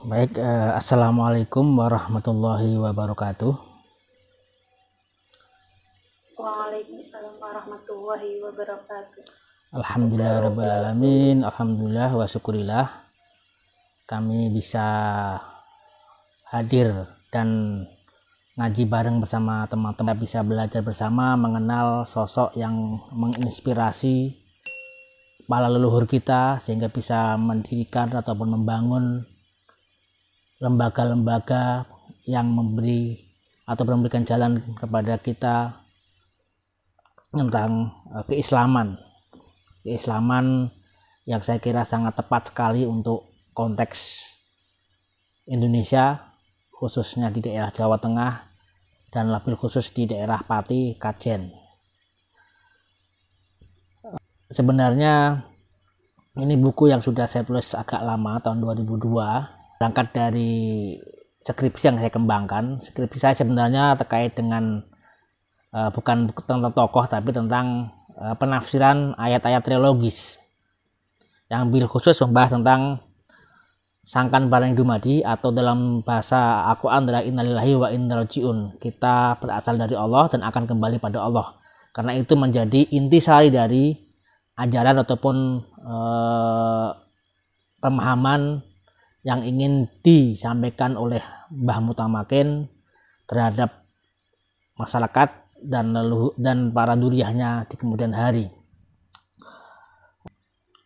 Baik, Assalamualaikum warahmatullahi wabarakatuh. Waalaikumsalam warahmatullahi wabarakatuh. Alhamdulillahirrabbilalamin. Alhamdulillah wa syukurillah kami bisa hadir dan ngaji bareng bersama teman-teman, bisa belajar bersama mengenal sosok yang menginspirasi para leluhur kita sehingga bisa mendirikan ataupun membangun lembaga-lembaga yang memberi atau memberikan jalan kepada kita tentang keislaman yang saya kira sangat tepat sekali untuk konteks Indonesia, khususnya di daerah Jawa Tengah dan lebih khusus di daerah Pati, Kajen. Sebenarnya ini buku yang sudah saya tulis agak lama, tahun 2002. Berangkat dari skripsi yang saya kembangkan. Skripsi saya sebenarnya terkait dengan bukan tentang tokoh, tapi tentang penafsiran ayat-ayat teologis yang bil khusus membahas tentang sangkan barang dumadi, atau dalam bahasa Al-Quran adalah innalillahi wa inna rajiun. Kita berasal dari Allah dan akan kembali pada Allah. Karena itu menjadi intisari dari ajaran ataupun pemahaman yang ingin disampaikan oleh Mbah Mutamakin terhadap masyarakat dan para duriyahnya di kemudian hari.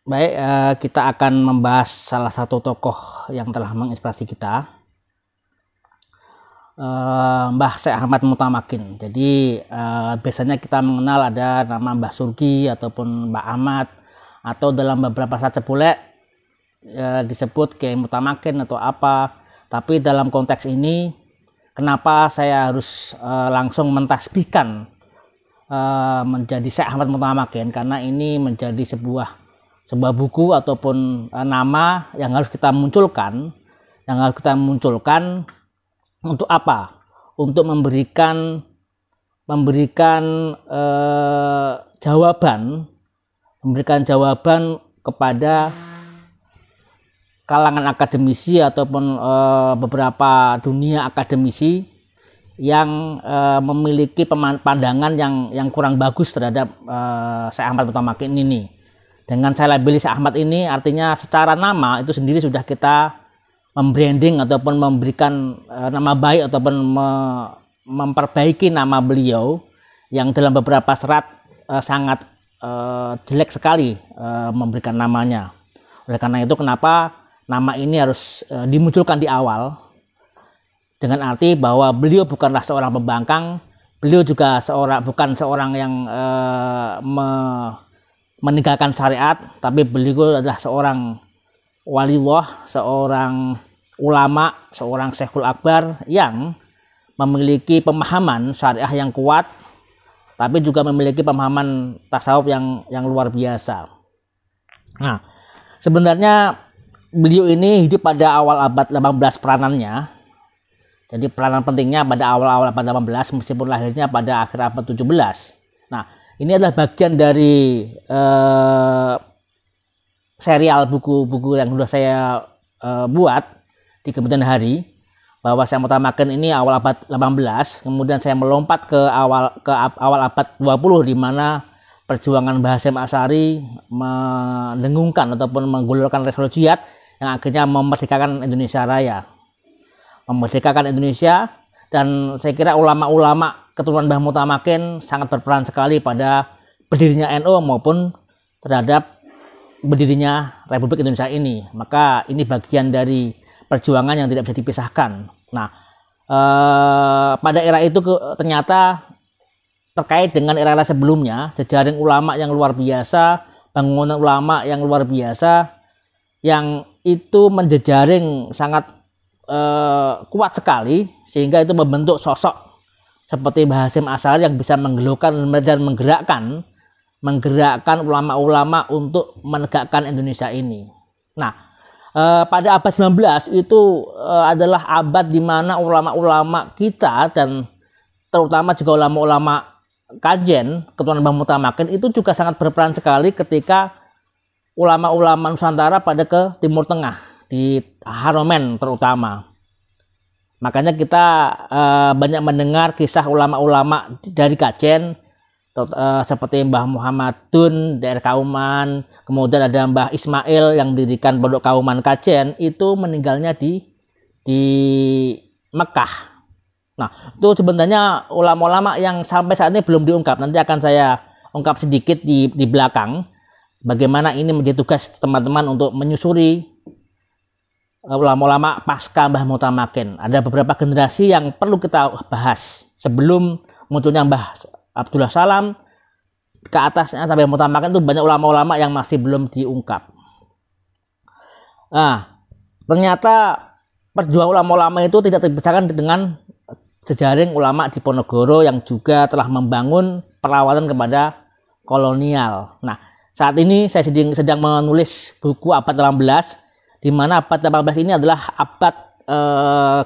Baik, kita akan membahas salah satu tokoh yang telah menginspirasi kita, Mbah Syekh Ahmad Mutamakin. Jadi biasanya kita mengenal ada nama Mbah Surgi ataupun Mbah Ahmad, atau dalam beberapa saat cepulek disebut Kiai Mutamakin atau apa. Tapi dalam konteks ini, kenapa saya harus langsung mentasbihkan menjadi Syekh Ahmad Mutamakin? Karena ini menjadi sebuah buku ataupun nama yang harus kita munculkan, untuk apa? Untuk memberikan jawaban kepada kalangan akademisi ataupun beberapa dunia akademisi yang memiliki pandangan yang kurang bagus terhadap Syekh Ahmad Mutamakin ini. Dengan saya labeli Syekh Ahmad ini, artinya secara nama itu sendiri sudah kita membranding ataupun memberikan nama baik ataupun memperbaiki nama beliau yang dalam beberapa serat sangat jelek sekali memberikan namanya. Oleh karena itu, kenapa nama ini harus dimunculkan di awal, dengan arti bahwa beliau bukanlah seorang pembangkang, beliau juga bukan seorang yang meninggalkan syariat, tapi beliau adalah seorang waliullah, seorang ulama, seorang Syekhul Akbar yang memiliki pemahaman syariah yang kuat, tapi juga memiliki pemahaman tasawuf yang luar biasa. Nah, sebenarnya beliau ini hidup pada awal abad 18 peranannya. Jadi peranan pentingnya pada awal-awal abad 18, meskipun lahirnya pada akhir abad 17. Nah, ini adalah bagian dari serial buku-buku yang sudah saya buat di kemudian hari, bahwa saya Mutamakin ini awal abad 18, kemudian saya melompat ke awal abad 20, di mana perjuangan Mbah Hasyim Asy'ari mendengungkan ataupun menggulirkan resolusi jihad yang akhirnya memerdekakan Indonesia Raya, memerdekakan Indonesia. Dan saya kira ulama-ulama keturunan Mbah Mutamakin sangat berperan sekali pada berdirinya NU maupun terhadap berdirinya Republik Indonesia ini. Maka ini bagian dari perjuangan yang tidak bisa dipisahkan. Nah, pada era itu ternyata terkait dengan era-era sebelumnya, jejaring ulama yang luar biasa, bangunan ulama yang luar biasa, yang itu menjejaring sangat kuat sekali, sehingga itu membentuk sosok seperti Mbah Hasyim Asy'ari yang bisa menggelukan dan menggerakkan ulama-ulama untuk menegakkan Indonesia ini. Nah, pada abad 19 itu adalah abad di mana ulama-ulama kita, dan terutama juga ulama-ulama Kajen, keturunan Mbah Mutamakin, itu juga sangat berperan sekali ketika ulama-ulama Nusantara pada ke Timur Tengah, di Haromen terutama. Makanya kita banyak mendengar kisah ulama-ulama dari Kajen, seperti Mbah Muhammadun daerah Kauman, kemudian ada Mbah Ismail yang mendirikan Pondok Kauman Kajen, itu meninggalnya di Mekah. Nah, itu sebenarnya ulama-ulama yang sampai saat ini belum diungkap. Nanti akan saya ungkap sedikit di belakang bagaimana ini menjadi tugas teman-teman untuk menyusuri ulama-ulama pasca Mbah Mutamakin. Ada beberapa generasi yang perlu kita bahas sebelum munculnya Mbah Abdullah Salam ke atasnya sampai Mutamakin. Itu banyak ulama-ulama yang masih belum diungkap. Nah, ternyata perjuangan ulama-ulama itu tidak terpisahkan dengan jejaring ulama di Ponorogo yang juga telah membangun perlawanan kepada kolonial. Nah, saat ini saya sedang menulis buku abad 18, di mana abad 18 ini adalah abad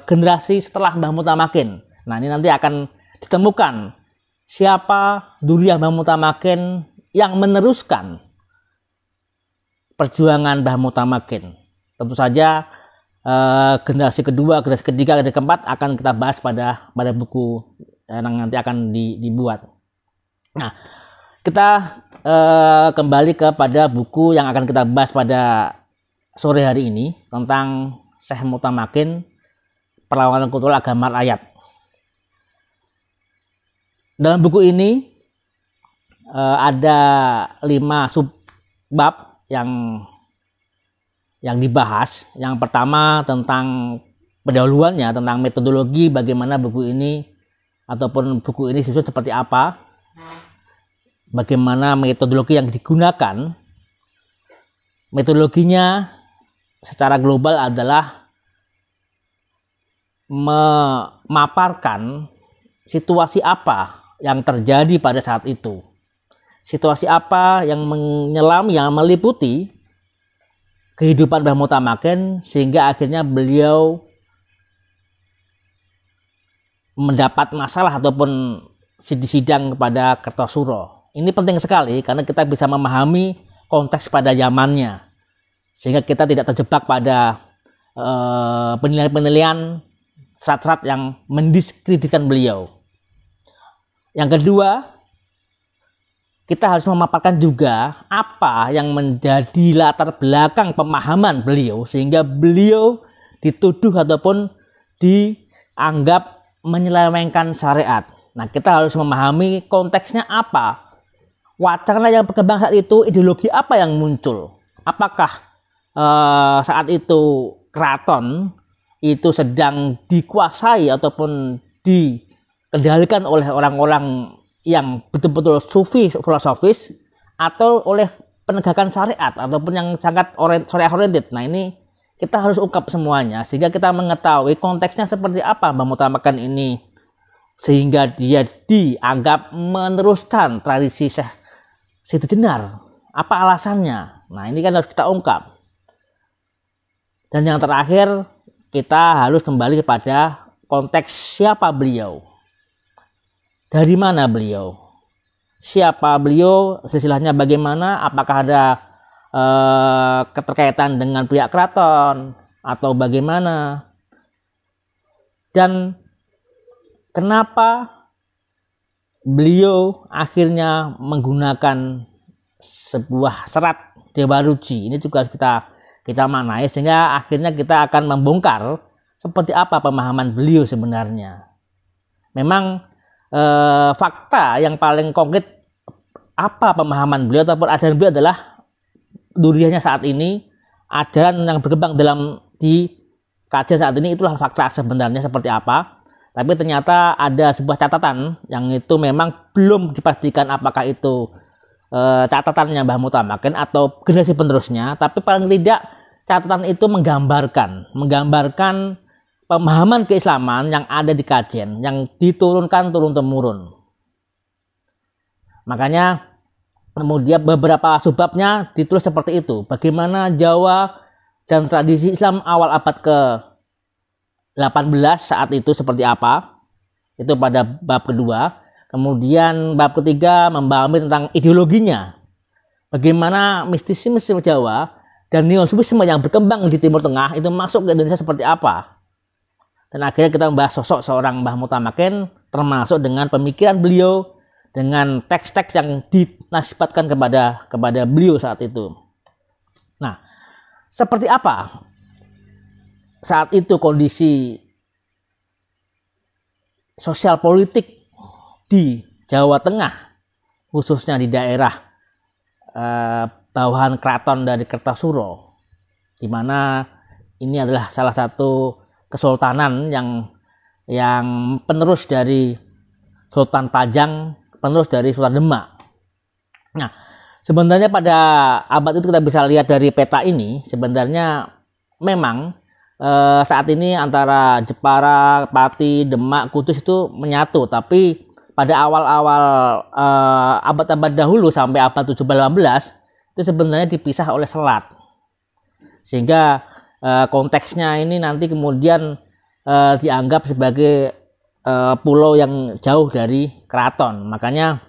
generasi setelah Mbah Mutamakin. Nah, ini nanti akan ditemukan siapa Duriyah Mbah Mutamakin yang meneruskan perjuangan Mbah Mutamakin. Tentu saja generasi kedua, generasi ketiga, generasi keempat akan kita bahas pada buku yang nanti akan dibuat. Nah, kita kembali kepada buku yang akan kita bahas pada sore hari ini tentang Syekh Mutamakin, Perlawanan Kultural Agama Rakyat. Dalam buku ini ada 5 subbab yang dibahas. Yang pertama tentang pendahuluannya, tentang metodologi bagaimana buku ini ataupun buku ini disusun seperti apa, bagaimana metodologi yang digunakan. Metodologinya secara global adalah memaparkan situasi apa yang terjadi pada saat itu, situasi apa yang menyelam, yang meliputi kehidupan Mbah Mutamakin, sehingga akhirnya beliau mendapat masalah ataupun sidang kepada Kertosuro. Ini penting sekali karena kita bisa memahami konteks pada zamannya, sehingga kita tidak terjebak pada penilaian-penilaian serat-serat yang mendiskreditkan beliau. Yang kedua, kita harus memaparkan juga apa yang menjadi latar belakang pemahaman beliau sehingga beliau dituduh ataupun dianggap menyelewengkan syariat. Nah, kita harus memahami konteksnya apa, wacana yang berkembang saat itu, ideologi apa yang muncul. Apakah saat itu keraton itu sedang dikuasai ataupun dikendalikan oleh orang-orang yang betul-betul sufi filosofis atau oleh penegakan syariat ataupun yang sangat syariat oriented. Nah, ini kita harus ungkap semuanya sehingga kita mengetahui konteksnya seperti apa Mbah Mutamakin ini sehingga dia dianggap meneruskan tradisi Syekh Siti Jenar. Apa alasannya? Nah, ini kan harus kita ungkap. Dan yang terakhir, kita harus kembali kepada konteks siapa beliau. Dari mana beliau? Siapa beliau? Silsilahnya bagaimana? Apakah ada keterkaitan dengan pihak keraton atau bagaimana? Dan kenapa beliau akhirnya menggunakan sebuah serat Dewa Ruci? Ini juga harus kita maknai sehingga akhirnya kita akan membongkar seperti apa pemahaman beliau sebenarnya. Memang fakta yang paling konkret apa pemahaman beliau ataupun ajaran beliau adalah Duriyahnya saat ini, ajaran yang berkembang di kajian saat ini itulah fakta sebenarnya seperti apa. Tapi ternyata ada sebuah catatan yang itu memang belum dipastikan apakah itu catatannya Mbah Mutamakin atau generasi penerusnya, tapi paling tidak catatan itu menggambarkan pemahaman keislaman yang ada di Kajen yang diturunkan turun-temurun. Makanya kemudian beberapa subbabnya ditulis seperti itu. Bagaimana Jawa dan tradisi Islam awal abad ke-18 saat itu seperti apa. Itu pada bab kedua. Kemudian bab ketiga membahas tentang ideologinya. Bagaimana mistisisme Jawa dan neosufisme yang berkembang di Timur Tengah itu masuk ke Indonesia seperti apa. Dan akhirnya kita membahas sosok seorang Mbah Mutamakin, termasuk dengan pemikiran beliau, dengan teks-teks yang dinasibatkan kepada beliau saat itu. Nah, seperti apa saat itu kondisi sosial politik di Jawa Tengah, khususnya di daerah bawahan keraton dari Kertosuro, di mana ini adalah salah satu kesultanan yang penerus dari Sultan Pajang, penerus dari Sultan Demak. Nah, sebenarnya pada abad itu kita bisa lihat dari peta ini, sebenarnya memang saat ini antara Jepara, Pati, Demak, Kudus itu menyatu, tapi pada awal-awal abad-abad dahulu sampai abad 17-18 itu sebenarnya dipisah oleh selat, sehingga konteksnya ini nanti kemudian dianggap sebagai pulau yang jauh dari keraton. Makanya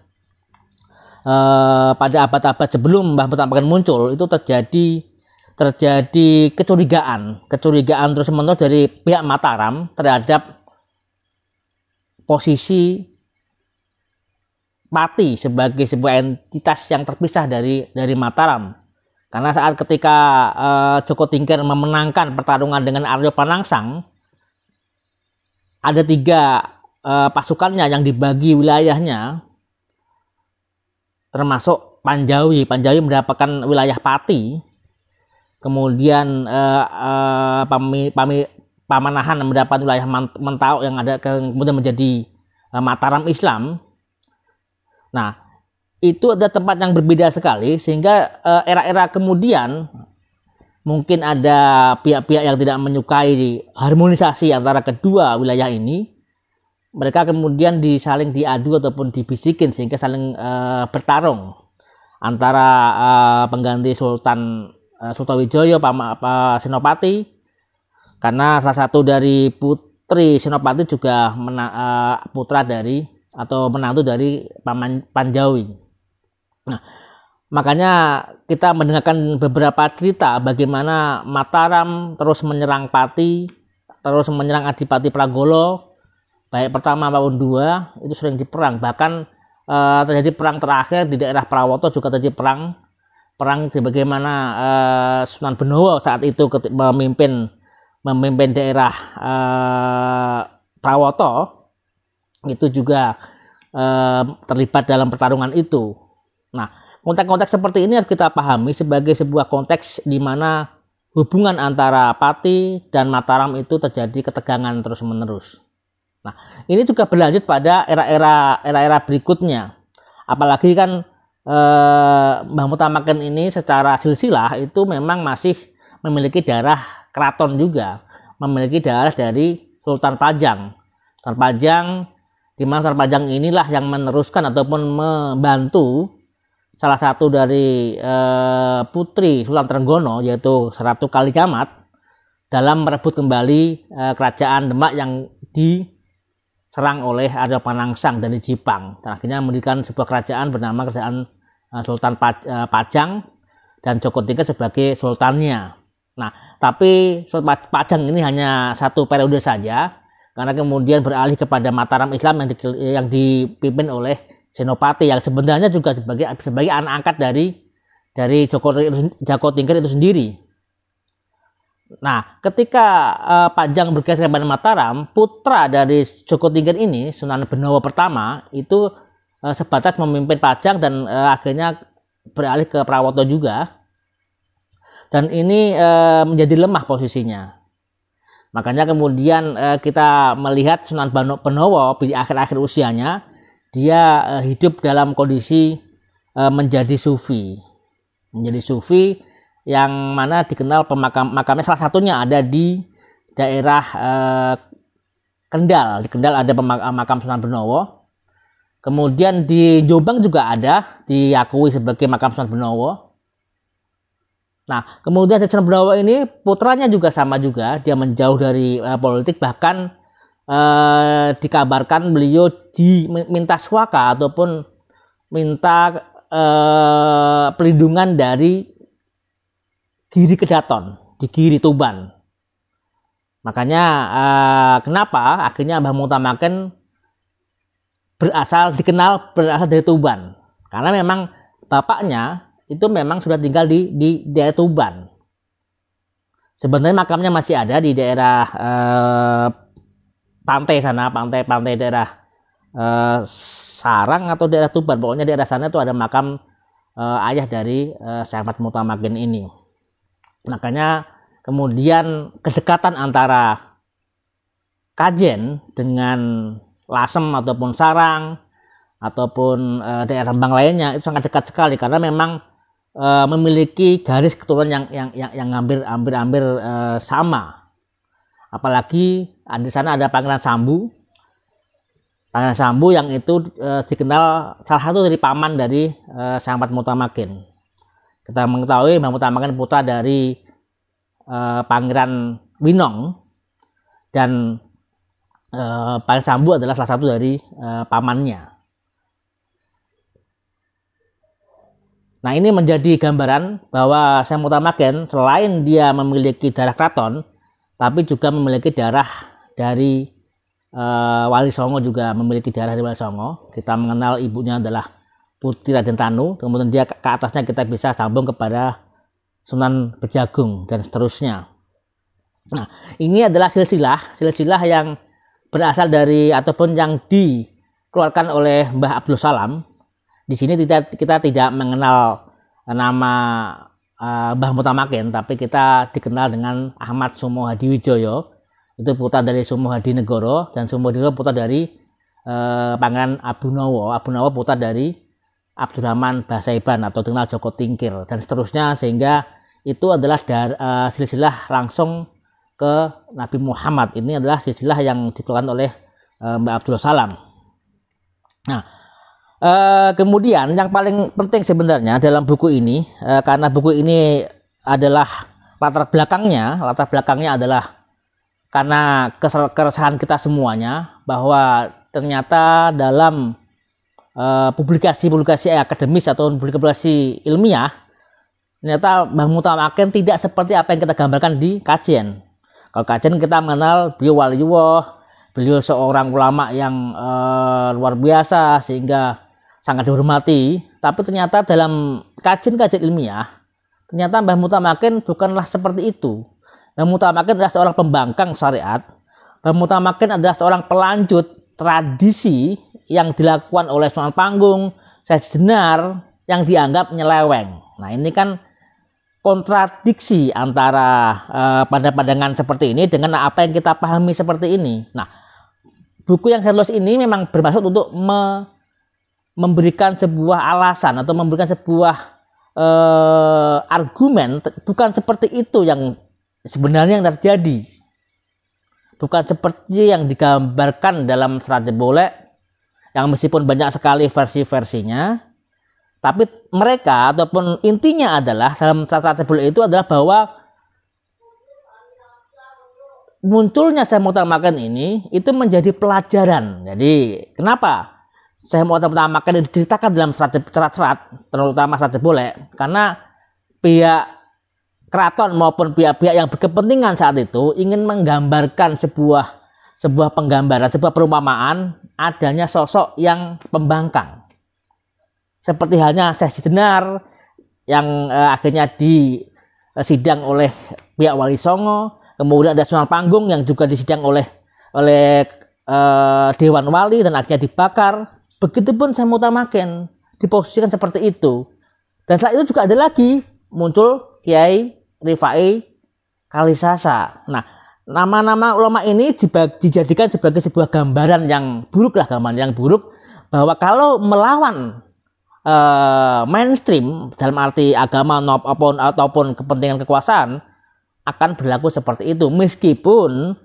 pada abad-abad sebelum Mbah Mutamakin muncul itu terjadi kecurigaan terus-menerus dari pihak Mataram terhadap posisi Pati sebagai sebuah entitas yang terpisah dari Mataram. Karena saat ketika Joko Tingkir memenangkan pertarungan dengan Aryo Panangsang, ada 3 pasukannya yang dibagi wilayahnya, termasuk Panjawi. Panjawi mendapatkan wilayah Pati, kemudian Pamanahan mendapat wilayah Mentau yang ada kemudian menjadi Mataram Islam. Nah, itu ada tempat yang berbeda sekali, sehingga era-era kemudian mungkin ada pihak-pihak yang tidak menyukai harmonisasi antara kedua wilayah ini. Mereka kemudian saling diadu ataupun dibisikin sehingga saling bertarung antara pengganti Sultan Sutowijoyo, Pak Senopati, karena salah satu dari putri Senopati juga putra dari atau menantu dari Paman Panjawi. Nah, makanya kita mendengarkan beberapa cerita bagaimana Mataram terus menyerang Pati, terus menyerang Adipati Pragolo, baik pertama maupun 2 itu sering diperang. Bahkan terjadi perang terakhir di daerah Prawoto juga terjadi perang sebagaimana Sunan Benowo saat itu memimpin daerah Prawoto itu juga terlibat dalam pertarungan itu. Nah, konteks-konteks seperti ini harus kita pahami sebagai sebuah konteks di mana hubungan antara Pati dan Mataram itu terjadi ketegangan terus-menerus. Nah, ini juga berlanjut pada era-era berikutnya. Apalagi kan Mbah Mutamakin ini secara silsilah itu memang masih memiliki darah keraton juga, memiliki darah dari Sultan Pajang. Sultan Pajang, di mana Sultan Pajang inilah yang meneruskan ataupun membantu salah satu dari putri Sultan Trenggono, yaitu Ratu Kalijamat, dalam merebut kembali kerajaan Demak yang diserang oleh Aryo Panangsang dari Jipang. Dan akhirnya mendirikan sebuah kerajaan bernama Kerajaan Sultan Pajang dan Joko Tingkir sebagai sultannya. Nah, tapi Sultan Pajang ini hanya 1 periode saja, karena kemudian beralih kepada Mataram Islam yang dipimpin oleh Senopati, yang sebenarnya juga sebagai anak angkat dari Joko Tingkir itu sendiri. Nah, ketika Pajang bergeser kepada Mataram, putra dari Joko Tingkir ini, Sunan Benowo pertama, itu sebatas memimpin Pajang dan akhirnya beralih ke Prawoto juga. Dan ini menjadi lemah posisinya. Makanya kemudian kita melihat Sunan Benowo di akhir-akhir usianya, dia hidup dalam kondisi menjadi sufi. Menjadi sufi yang mana dikenal makamnya salah satunya ada di daerah Kendal. Di Kendal ada makam Sunan Benowo. Kemudian di Jombang juga ada, diakui sebagai makam Sunan Benowo. Nah, kemudian Sunan Benowo ini putranya juga sama juga, dia menjauh dari politik, bahkan dikabarkan beliau diminta swaka ataupun minta perlindungan dari Giri Kedaton, di Giri Tuban. Makanya kenapa akhirnya Mbah Mutamaken dikenal berasal dari Tuban, karena memang bapaknya itu memang sudah tinggal di daerah Tuban. Sebenarnya makamnya masih ada di daerah pantai sana, pantai daerah Sarang atau daerah Tuban. Pokoknya daerah sana itu ada makam ayah dari Syekh Ahmad Mutamaken ini. Makanya kemudian kedekatan antara Kajen dengan Lasem ataupun Sarang ataupun daerah Rembang lainnya itu sangat dekat sekali, karena memang memiliki garis keturunan yang hampir sama. Apalagi di sana ada Pangeran Sambu. Pangeran Sambu yang itu dikenal salah satu dari paman dari Syekh Ahmad Mutamaken. Kita mengetahui Mbah Mutamaken putra dari Pangeran Winong, dan Pangeran Sambu adalah salah satu dari pamannya. Nah, ini menjadi gambaran bahwa Syekh Mutamaken selain dia memiliki darah keraton, tapi juga memiliki darah dari Wali Songo, juga memiliki darah dari Wali Songo. Kita mengenal ibunya adalah Putri Raden Tanu, kemudian dia ke atasnya kita bisa sambung kepada Sunan Bejagung dan seterusnya. Nah, ini adalah silsilah yang berasal dari ataupun yang dikeluarkan oleh Mbah Abdul Salam. Di sini kita tidak mengenal nama Mbah Mutamaken, tapi kita dikenal dengan Ahmad Sumo Hadiwijoyo. Itu putra dari Sumo Hadinegoro, dan Sumo Hadinegoro putra dari Pangeran Abunawa. Abunawa putra dari Abdurrahman Basaiban atau dikenal Joko Tingkir dan seterusnya, sehingga itu adalah silsilah langsung ke Nabi Muhammad. Ini adalah silsilah yang dikeluarkan oleh Mbah Abdul Salam. Nah, kemudian yang paling penting sebenarnya dalam buku ini, karena buku ini adalah latar belakangnya adalah karena keresahan kita semuanya bahwa ternyata dalam publikasi akademis atau publikasi ilmiah, ternyata Mbah Mutamaken tidak seperti apa yang kita gambarkan di kajian. Kalau kajian kita mengenal beliau waliullah, beliau seorang ulama yang luar biasa sehingga sangat dihormati. Tapi ternyata dalam kajian ilmiah, ternyata Mbah Mutamaken bukanlah seperti itu. Mbah Mutamaken adalah seorang pembangkang syariat. Mbah Mutamaken adalah seorang pelanjut tradisi yang dilakukan oleh Sunan Panggung, Syekh Jenar, yang dianggap nyeleweng. Nah, ini kan kontradiksi antara pada pandangan seperti ini dengan apa yang kita pahami seperti ini. Nah, buku yang saya tulis ini memang bermaksud untuk memberikan sebuah alasan atau memberikan sebuah argumen, bukan seperti itu yang sebenarnya yang terjadi, bukan seperti yang digambarkan dalam Serat Jebolek yang meskipun banyak sekali versi-versinya, tapi mereka ataupun intinya adalah dalam Serat Jebolek itu adalah bahwa munculnya Syekh Mutamaken ini itu menjadi pelajaran. Jadi kenapa Syekh Mutamaken diceritakan dalam serat-serat, terutama Serat Jebolek, karena pihak keraton maupun pihak-pihak yang berkepentingan saat itu ingin menggambarkan sebuah penggambaran, sebuah perumpamaan adanya sosok yang pembangkang. Seperti halnya Syekh Jenar yang akhirnya disidang oleh pihak Wali Songo, kemudian ada Sunan Panggung yang juga disidang oleh Dewan Wali dan akhirnya dibakar. Begitupun Syekh Mutamaken diposisikan seperti itu. Dan setelah itu juga ada lagi muncul Kiai Rifai Kalisasa. Nah, nama-nama ulama ini dijadikan sebagai sebuah gambaran yang buruk bahwa kalau melawan mainstream dalam arti agama ataupun kepentingan kekuasaan akan berlaku seperti itu, meskipun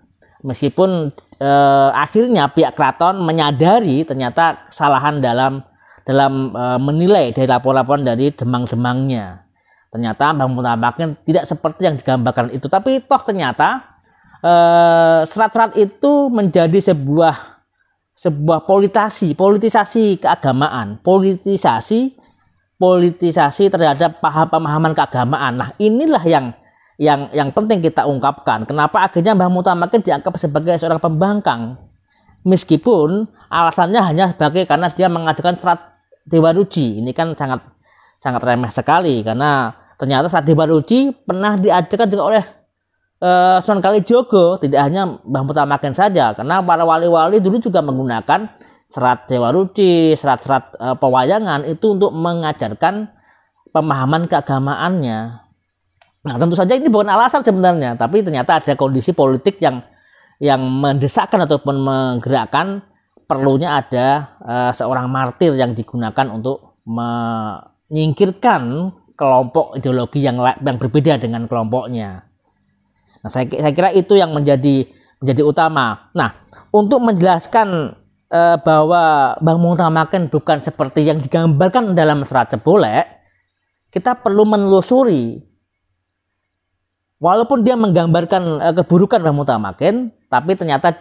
akhirnya pihak keraton menyadari ternyata kesalahan dalam menilai dari laporan-laporan dari demang-demangnya. Ternyata Mbah Mutamaken tidak seperti yang digambarkan itu, tapi toh ternyata serat-serat itu menjadi sebuah politisasi keagamaan, politisasi politisasi terhadap pemahaman keagamaan. Nah, inilah yang penting kita ungkapkan. Kenapa akhirnya Mbah Mutamakin dianggap sebagai seorang pembangkang? Meskipun alasannya hanya sebagai karena dia mengajarkan serat Dewa Ruci. Ini kan sangat remeh sekali, karena ternyata serat Dewa Ruci pernah diajarkan juga oleh Sunan Kalijogo, tidak hanya Mbah Mutamakin saja, karena para wali-wali dulu juga menggunakan serat Dewa Ruci, serat-serat pewayangan itu untuk mengajarkan pemahaman keagamaannya. Nah, tentu saja ini bukan alasan sebenarnya, tapi ternyata ada kondisi politik yang mendesakkan ataupun menggerakkan perlunya ada seorang martir yang digunakan untuk menyingkirkan kelompok ideologi yang berbeda dengan kelompoknya. Nah, saya kira itu yang menjadi utama. Nah, untuk menjelaskan bahwa Mbah Mutamakin bukan seperti yang digambarkan dalam serat Cebolek, kita perlu menelusuri. Walaupun dia menggambarkan keburukan Mbah Mutamakin, tapi ternyata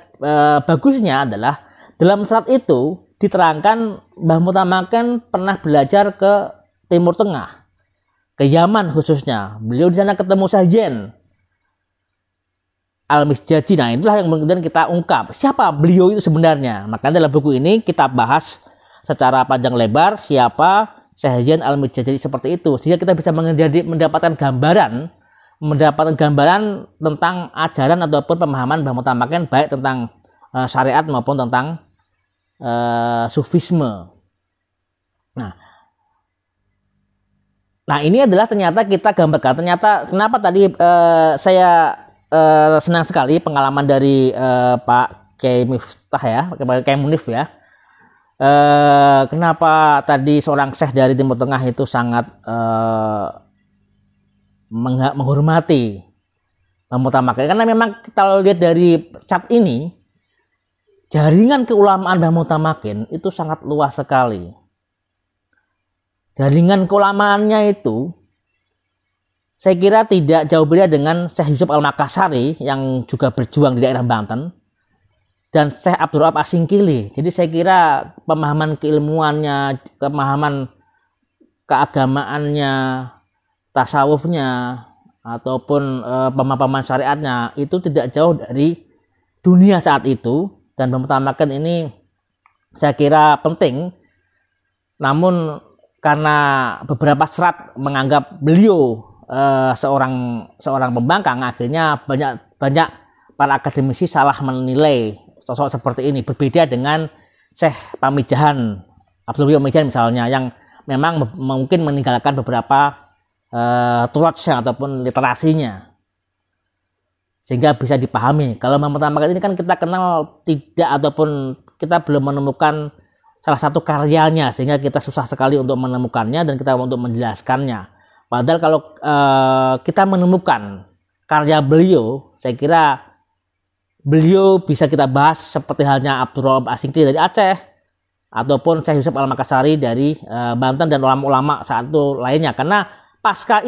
bagusnya adalah dalam serat itu diterangkan Mbah Mutamakin pernah belajar ke Timur Tengah, ke Yaman khususnya. Beliau di sana ketemu Syahjen Al-Mizdaji. Nah, itulah yang kemudian kita ungkap siapa beliau itu sebenarnya. Makanya dalam buku ini kita bahas secara panjang lebar siapa Syahjen Al-Mizdaji seperti itu, sehingga kita bisa mendapatkan gambaran tentang ajaran ataupun pemahaman Mbah Mutamakin, baik tentang syariat maupun tentang sufisme. Nah, ini adalah ternyata kita gambarkan. Ternyata kenapa tadi saya senang sekali pengalaman dari Pak Kiai Miftah ya, Kiai Munif ya. Kenapa tadi seorang syekh dari Timur Tengah itu sangat menghormati Mbah Mutamakin, karena memang kita lihat dari cat ini, jaringan keulamaan Mbah Mutamakin itu sangat luas sekali. Jaringan keulamaannya itu saya kira tidak jauh beda dengan Syekh Yusuf Al-Makassari yang juga berjuang di daerah Banten, dan Syekh Abdul Wahab Asingkili. Jadi saya kira pemahaman keilmuannya, pemahaman keagamaannya, tasawufnya, ataupun pemahaman syariatnya itu tidak jauh dari dunia saat itu. Dan Mbah Mutamakin ini saya kira penting, namun karena beberapa serat menganggap beliau seorang pembangkang, akhirnya banyak para akademisi salah menilai sosok seperti ini. Berbeda dengan Syekh Pamijahan, Abdul Pamijahan misalnya, yang memang mungkin meninggalkan beberapa tulasnya ataupun literasinya, sehingga bisa dipahami. Kalau Mbah Mutamakin ini kan kita kenal tidak, ataupun kita belum menemukan salah satu karyanya, sehingga kita susah sekali untuk menemukannya dan kita untuk menjelaskannya. Padahal kalau kita menemukan karya beliau, saya kira beliau bisa kita bahas seperti halnya Abdul Wahab Asingkili dari Aceh, ataupun Syekh Yusuf Al-Makassari dari Banten, dan ulama-ulama saat itu lainnya. Karena pasca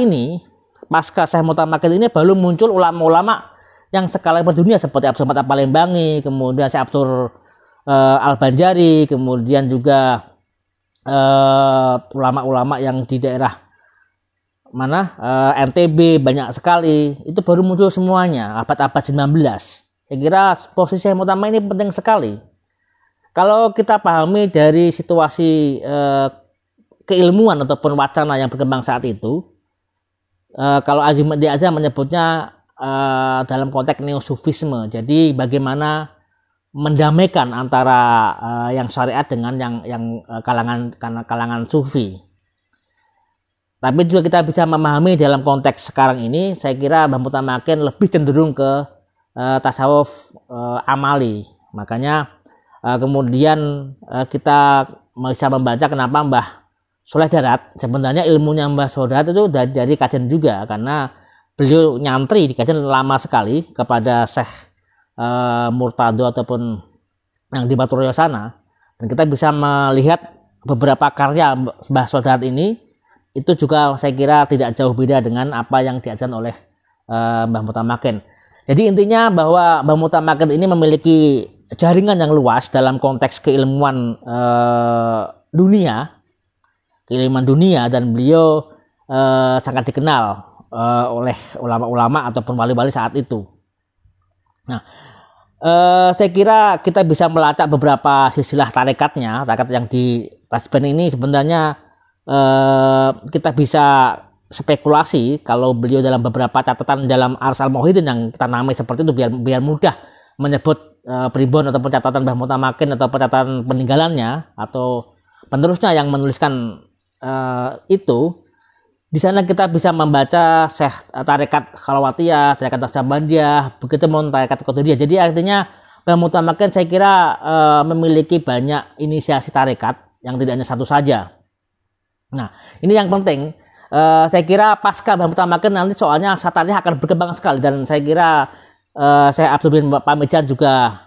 Syekh Mutamakin ini baru muncul ulama-ulama yang skala berdunia seperti Abdul Somad Al-Palembangi, kemudian Syekh Abdul Al-Banjari, kemudian juga ulama-ulama yang di daerah NTB banyak sekali. Itu baru muncul semuanya abad-abad 19. Saya kira posisi Syekh Mutamakin ini penting sekali. Kalau kita pahami dari situasi keilmuan ataupun wacana yang berkembang saat itu, kalau Azimuddin Azam menyebutnya dalam konteks neosufisme. Jadi bagaimana mendamaikan antara yang syariat dengan yang kalangan sufi. Tapi juga kita bisa memahami dalam konteks sekarang ini, saya kira Mbah Mutamakin lebih cenderung ke tasawuf amali. Makanya kemudian kita bisa membaca kenapa Mbah Soleh Darat, sebenarnya ilmunya Mbah Soleh Darat itu dari Kajen juga, karena beliau nyantri di Kajen lama sekali kepada Syekh Murtado ataupun yang di Baturoyo sana. Dan kita bisa melihat beberapa karya Mbah Soleh Darat ini, itu juga saya kira tidak jauh beda dengan apa yang diajarkan oleh Mbah Mutamakin. Jadi intinya bahwa Mbah Mutamakin ini memiliki jaringan yang luas dalam konteks keilmuan dunia, keilmuan dunia, dan beliau sangat dikenal oleh ulama-ulama ataupun wali-wali saat itu. Nah, saya kira kita bisa melacak beberapa silsilah tarekat yang di Tasben ini. Sebenarnya kita bisa spekulasi kalau beliau dalam beberapa catatan dalam Arsal Muhyiddin yang kita namai seperti itu biar mudah menyebut pribon ataupun catatan Mbah Mutamakin atau catatan peninggalannya atau penerusnya yang menuliskan itu. Di sana kita bisa membaca Syekh tarekat Khalawatiyah, tarekat Naqsabandiyah, begitu pun tarekat Qadiriyah. Jadi artinya Mbah Mutamakin saya kira memiliki banyak inisiasi tarekat yang tidak hanya satu saja. Nah, ini yang penting. Saya kira pasca Mbah Mutamakin nanti soalnya Satariyah akan berkembang sekali, dan saya kira saya Abdul bin Pamijan juga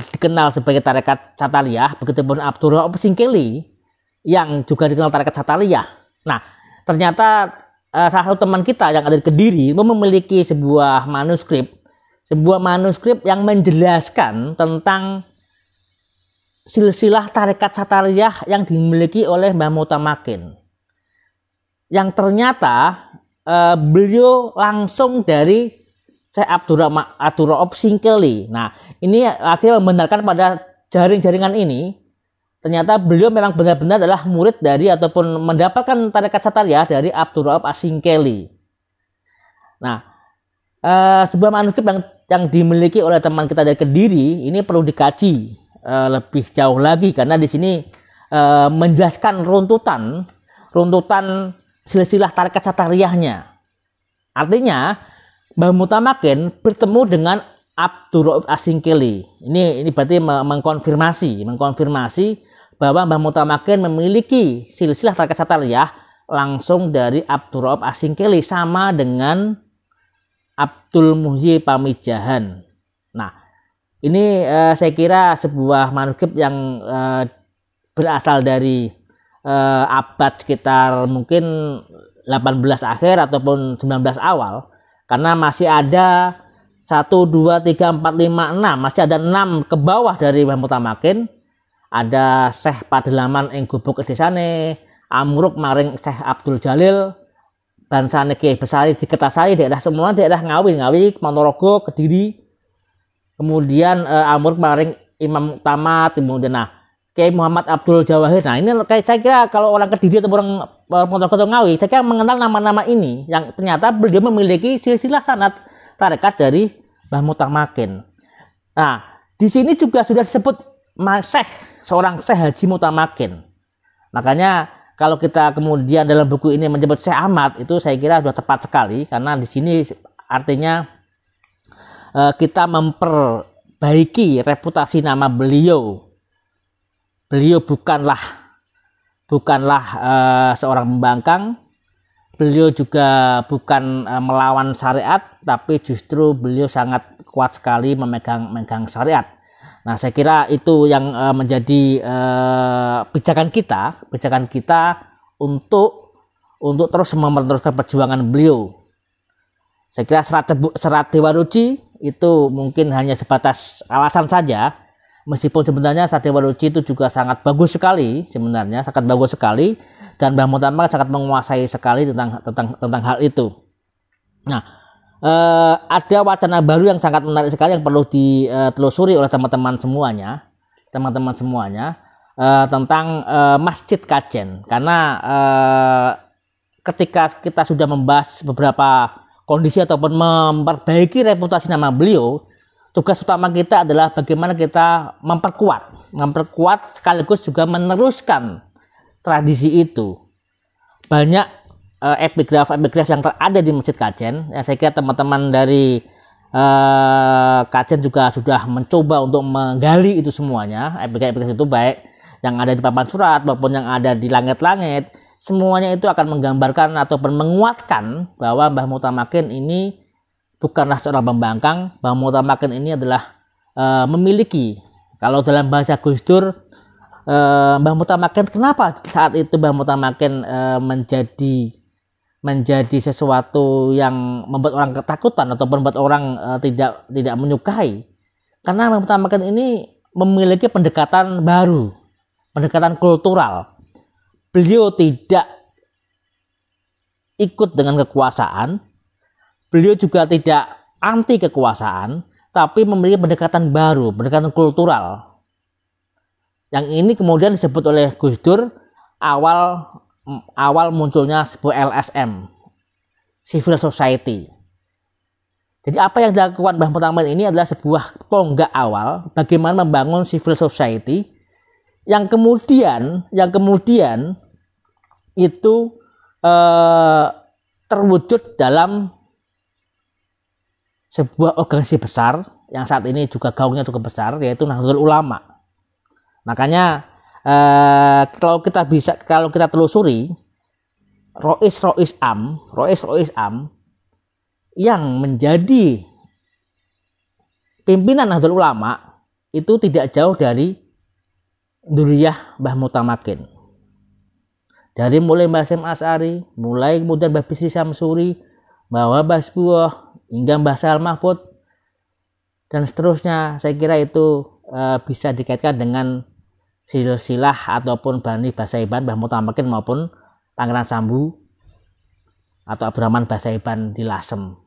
dikenal sebagai tarekat Satariyah, begitu pun Abdul Rauf Singkeli yang juga dikenal tarekat Satariyah. Nah, ternyata salah satu teman kita yang ada di Kediri memiliki sebuah manuskrip yang menjelaskan tentang silsilah tarekat Satariyah yang dimiliki oleh Mbah Mutamakin. Yang ternyata beliau langsung dari Syekh Abdul Rauf Singkeli. Nah, ini akhirnya membenarkan pada jaring-jaringan ini. Ternyata beliau memang benar-benar adalah murid dari ataupun mendapatkan tarekat Satariyah dari Abdul Rauf Singkeli. Nah, sebuah manuskrip yang dimiliki oleh teman kita dari Kediri ini perlu dikaji lebih jauh lagi, karena di sini menjelaskan runtutan silsilah tarekat Satariyahnya. Artinya Mbah Mutamakin bertemu dengan Abdul Rauf Singkeli. Ini berarti mengkonfirmasi bahwa Mbah Mutamakin memiliki silsilah tarekat Satariyah langsung dari Abdul Rauf Singkeli, sama dengan Abdul Muhyi Pamijahan. Nah, ini saya kira sebuah manuskrip yang berasal dari abad sekitar mungkin 18 akhir ataupun 19 awal, karena masih ada 1, 2, 3, 4, 5, 6, masih ada 6 ke bawah dari Mbah Mutamakin. Ada Syekh Padelaman ing gubuk desane, amruk maring Syekh Abdul Jalil, bansane Kiai Besari di Kertasari, daerah semua daerah Ngawi, Ponorogo, Kediri. Kemudian amruk maring Imam Tamat, kemudian Kiai Muhammad Abdul Jawahir. Nah, ini saya kira kalau orang Kediri atau orang Ponorogo atau Ngawi, saya kira mengenal nama-nama ini yang ternyata beliau memiliki silsilah sanad tarekat dari Mbah Mutamakin. Nah, di sini juga sudah disebut seorang Syekh Haji Mutamakin. Makanya kalau kita kemudian dalam buku ini menyebut Syekh Ahmad, itu saya kira sudah tepat sekali, karena di sini artinya kita memperbaiki reputasi nama beliau. Beliau bukanlah seorang pembangkang. Beliau juga bukan melawan syariat, tapi justru beliau sangat kuat sekali memegang syariat. Nah, saya kira itu yang menjadi pijakan kita untuk terus meneruskan perjuangan beliau. Saya kira serat Dewa Ruci itu mungkin hanya sebatas alasan saja, meskipun sebenarnya serat Dewa Ruci itu juga sangat bagus sekali, dan Mbah Mutamakin sangat menguasai sekali tentang hal itu. Nah, ada wacana baru yang sangat menarik sekali yang perlu ditelusuri oleh teman-teman semuanya tentang Masjid Kajen, karena ketika kita sudah membahas beberapa kondisi ataupun memperbaiki reputasi nama beliau, tugas utama kita adalah bagaimana kita memperkuat sekaligus juga meneruskan tradisi itu. Banyak epigraf yang terada di Masjid Kajen. Ya, saya kira teman-teman dari Kajen juga sudah mencoba untuk menggali itu semuanya. Epigraf itu baik yang ada di papan surat maupun yang ada di langit-langit, semuanya itu akan menggambarkan ataupun menguatkan bahwa Mbah Mutamakin ini bukanlah seorang pembangkang. Mbah Mutamakin ini adalah memiliki, kalau dalam bahasa Gus Dur, Mbah Mutamakin, kenapa saat itu Mbah Mutamakin menjadi sesuatu yang membuat orang ketakutan ataupun membuat orang tidak menyukai, karena Mbah Mutamakin ini memiliki pendekatan baru, pendekatan kultural, beliau tidak ikut dengan kekuasaan, beliau juga tidak anti kekuasaan, tapi memiliki pendekatan baru, pendekatan kultural. Yang ini kemudian disebut oleh Gus Dur awal munculnya sebuah LSM, Civil Society. Jadi apa yang dilakukan Mbah Mutamakin ini adalah sebuah tonggak awal bagaimana membangun civil society yang kemudian itu terwujud dalam sebuah organisasi besar yang saat ini juga gaungnya cukup besar, yaitu Nahdlatul Ulama. Makanya kalau kita telusuri Rois Am yang menjadi pimpinan Nahdlatul Ulama itu tidak jauh dari Dzurriyyah Mbah Mutamakin. Dari mulai Mbah Hasyim Asy'ari, mulai kemudian Mbah Bisri Samsuri, Mbah Basbuah, hingga Mbah Sa'al Mahfud, dan seterusnya. Saya kira itu bisa dikaitkan dengan silsilah ataupun Bani Basaiban Mbah Mutamakin maupun Pangeran Sambu atau Abdurrahman Basaiban di Lasem.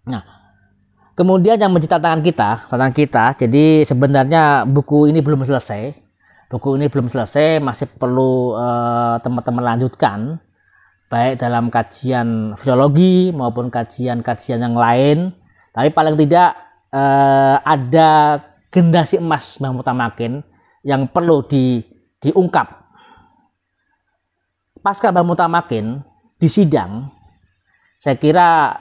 Nah, kemudian yang menjadi tantangan kita, jadi sebenarnya buku ini belum selesai. Masih perlu teman-teman lanjutkan, baik dalam kajian filologi maupun kajian-kajian yang lain. Tapi paling tidak ada generasi emas Mbah Mutamakin yang perlu diungkap. Pasca Mbah Mutamakin di sidang, saya kira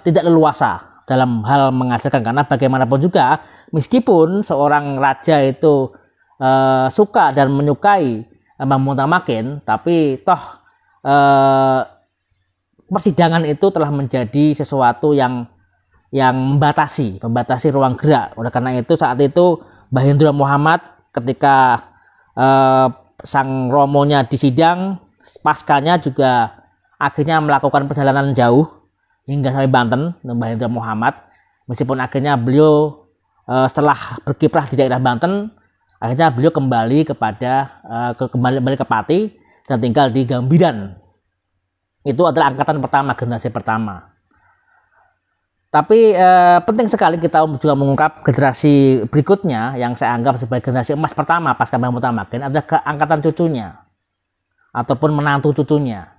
tidak leluasa dalam hal mengajarkan, karena bagaimanapun juga meskipun seorang raja itu suka dan menyukai Mbah Mutamakin, tapi toh persidangan itu telah menjadi sesuatu yang membatasi ruang gerak. Oleh karena itu saat itu Mbah Hendra Muhammad ketika sang romonya di sidang, paskanya juga akhirnya melakukan perjalanan jauh hingga sampai Banten, Mbah Hendra Muhammad. Meskipun akhirnya beliau setelah berkiprah di daerah Banten, akhirnya beliau kembali ke Pati dan tinggal di Gambiran. Itu adalah angkatan pertama, generasi pertama. Tapi penting sekali kita juga mengungkap generasi berikutnya yang saya anggap sebagai generasi emas pertama pasca Mbah Mutamakin adalah angkatan cucunya ataupun menantu cucunya,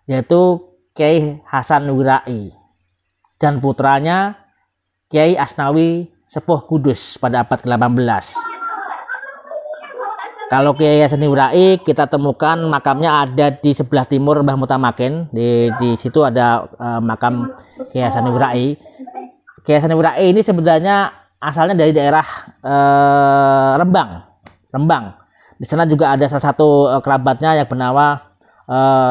yaitu Kiai Hasan Wirai dan putranya Kiai Asnawi Sepuh Kudus pada abad ke-18. Kalau Kiai Hasan Wirai kita temukan makamnya ada di sebelah timur Mbah Mutamakin. Di situ ada makam Kiai Hasan Wirai. Kiai Hasan Wirai ini sebenarnya asalnya dari daerah Rembang. Di sana juga ada salah satu kerabatnya yang bernama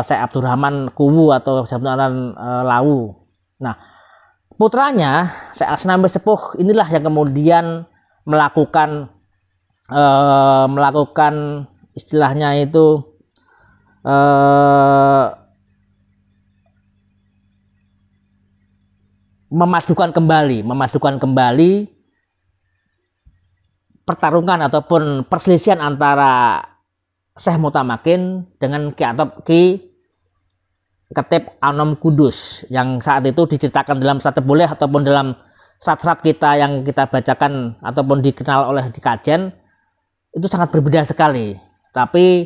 Syekh Abdurrahman Kuwu atau Syekh Abdurrahman Lawu. Nah, putranya Syekh Asnawi Sepuh inilah yang kemudian melakukan istilahnya itu memadukan kembali pertarungan ataupun perselisihan antara Syekh Mutamakin dengan Ki Ketip Anom Kudus yang saat itu diceritakan dalam Serat Boleh ataupun dalam serat-serat kita yang kita bacakan ataupun dikenal oleh di kajian itu sangat berbeda sekali. Tapi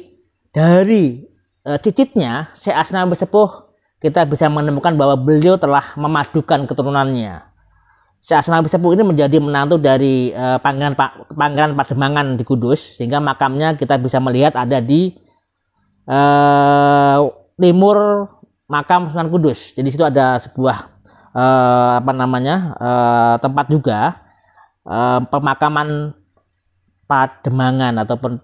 dari cicitnya Syekh Asnawi Sepuh kita bisa menemukan bahwa beliau telah memadukan keturunannya. Syekh Asnawi Sepuh ini menjadi menantu dari Pangeran Pademangan di Kudus, sehingga makamnya kita bisa melihat ada di timur makam Sunan Kudus. Jadi situ ada sebuah tempat juga pemakaman Pademangan ataupun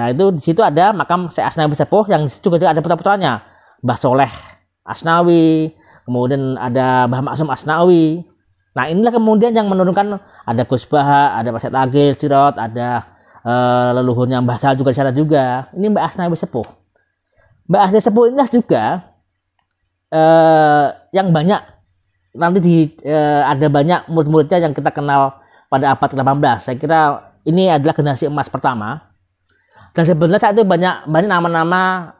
itu di situ ada makam Syekh Asnawi Sepuh yang juga ada putra-putranya, Mbah Soleh Asnawi, kemudian ada Mbah Maksum Asnawi. Nah, inilah kemudian yang menurunkan ada Gus Baha, ada Pak Syed Agil Sirot, ada leluhurnya Mbah Sal juga di sana juga. Ini Mbah Asnawi Sepuh. Mbah Asnawi Sepuh inilah juga yang banyak nanti ada banyak murid-muridnya yang kita kenal pada abad ke-18. Saya kira ini adalah generasi emas pertama. Dan sebenarnya saat itu banyak nama-nama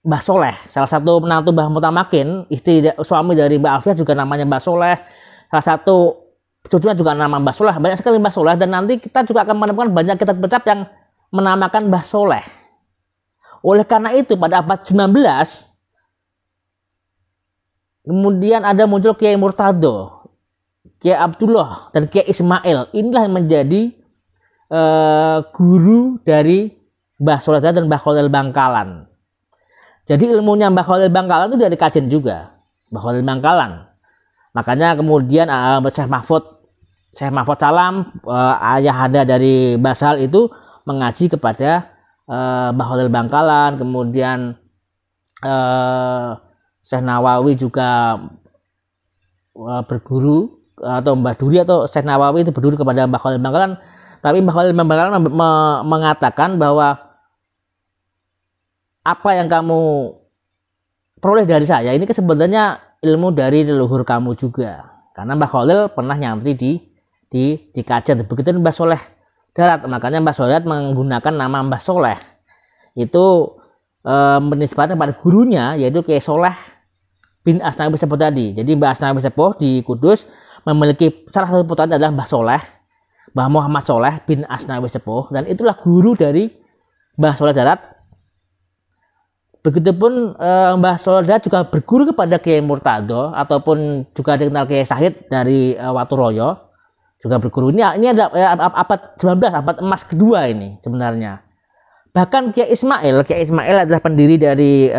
Mbah Soleh, salah satu menantu Mbah Mutamakin, istri suami dari Mbah Alfiah juga namanya Mbah Soleh. Salah satu cucunya juga nama Mbah Soleh. Banyak sekali Mbah Soleh, dan nanti kita juga akan menemukan banyak kitab-kitab yang menamakan Mbah Soleh. Oleh karena itu pada abad 19 kemudian ada muncul Kiai Murtado, Kiai Abdullah, dan Kiai Ismail. Inilah yang menjadi guru dari Mbah Soleh dan Mbah Khalil Bangkalan. Jadi ilmunya Mbah Khalil Bangkalan itu dari kajian juga, Mbah Khalil Bangkalan. Makanya kemudian Syekh Mahfud Salam, ayahanda dari Mbah Sal itu mengaji kepada Mbah Khalil Bangkalan. Kemudian Syekh Nawawi juga berguru, atau Mbah Duri atau Syekh Nawawi itu berguru kepada Mbah Khalil Bangkalan. Tapi Mbah Khalil Bangkalan mengatakan bahwa apa yang kamu peroleh dari saya ini sebenarnya ilmu dari leluhur kamu juga. Karena Mbah Khalil pernah nyantri di Kajen. Begitu Mbah Soleh Darat, makanya Mbah Soleh Darat menggunakan nama Mbah Soleh. Itu menisbatkan pada gurunya, yaitu Kiai Soleh bin Asnawi Sepuh tadi. Jadi Mbah Asnawi Sepuh di Kudus memiliki salah satu putranya adalah Mbah Soleh, Mbah Muhammad Soleh bin Asnawi Sepuh, dan itulah guru dari Mbah Soleh Darat. Begitupun Mbah Soleh Darat juga berguru kepada Kiai Murtado, ataupun juga dikenal Kiai Sahid dari Waturoyo, juga berguru. Ini adalah abad 19, abad emas kedua ini sebenarnya. Bahkan Kiai Ismail adalah pendiri dari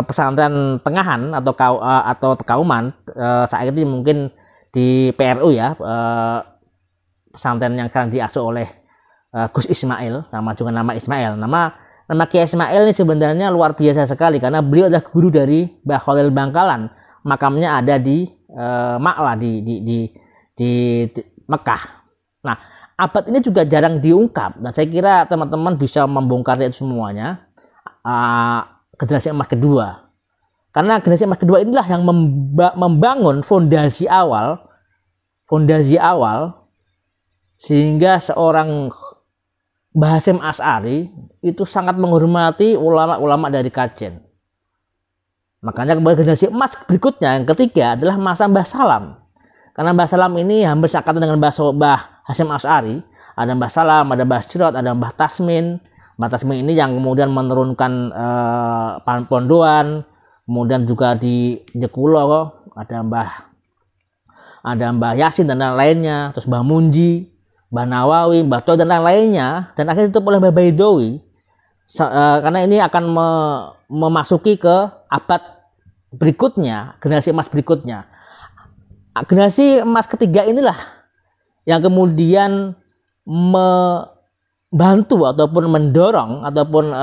pesantren Tengahan atau Tekauman, saat ini mungkin di PRU ya, pesantren yang sekarang diasuh oleh Gus Ismail, sama juga nama Ismail. Nama Kiai Ismail ini sebenarnya luar biasa sekali, karena beliau adalah guru dari Mbah Khalil Bangkalan. Makamnya ada di Ma'la di Mekah. Nah, abad ini juga jarang diungkap, dan saya kira teman-teman bisa membongkar itu semuanya. Generasi emas kedua, karena generasi emas kedua inilah yang membangun fondasi awal sehingga seorang Mbah Hasyim Asy'ari itu sangat menghormati ulama-ulama dari Kajen. Makanya generasi emas berikutnya yang ketiga adalah masa Mbah Salam. Karena Mbah Salam ini hampir seangkatan dengan Mbah Hasyim Asy'ari. Ada Mbah Salam, ada Mbah Sirot, ada Mbah Tasmin. Mbah Tasmin ini yang kemudian menurunkan Pondoan. Kemudian juga di Jekulo ada Mbah Yasin dan lain-lainnya. Terus Mbah Munji, Mbah Nawawi, Mbah Toh dan lain-lainnya, dan akhirnya ditutup oleh Mbah Baidowi. Karena ini akan memasuki ke abad berikutnya, generasi emas berikutnya. Generasi emas ketiga inilah yang kemudian membantu ataupun mendorong ataupun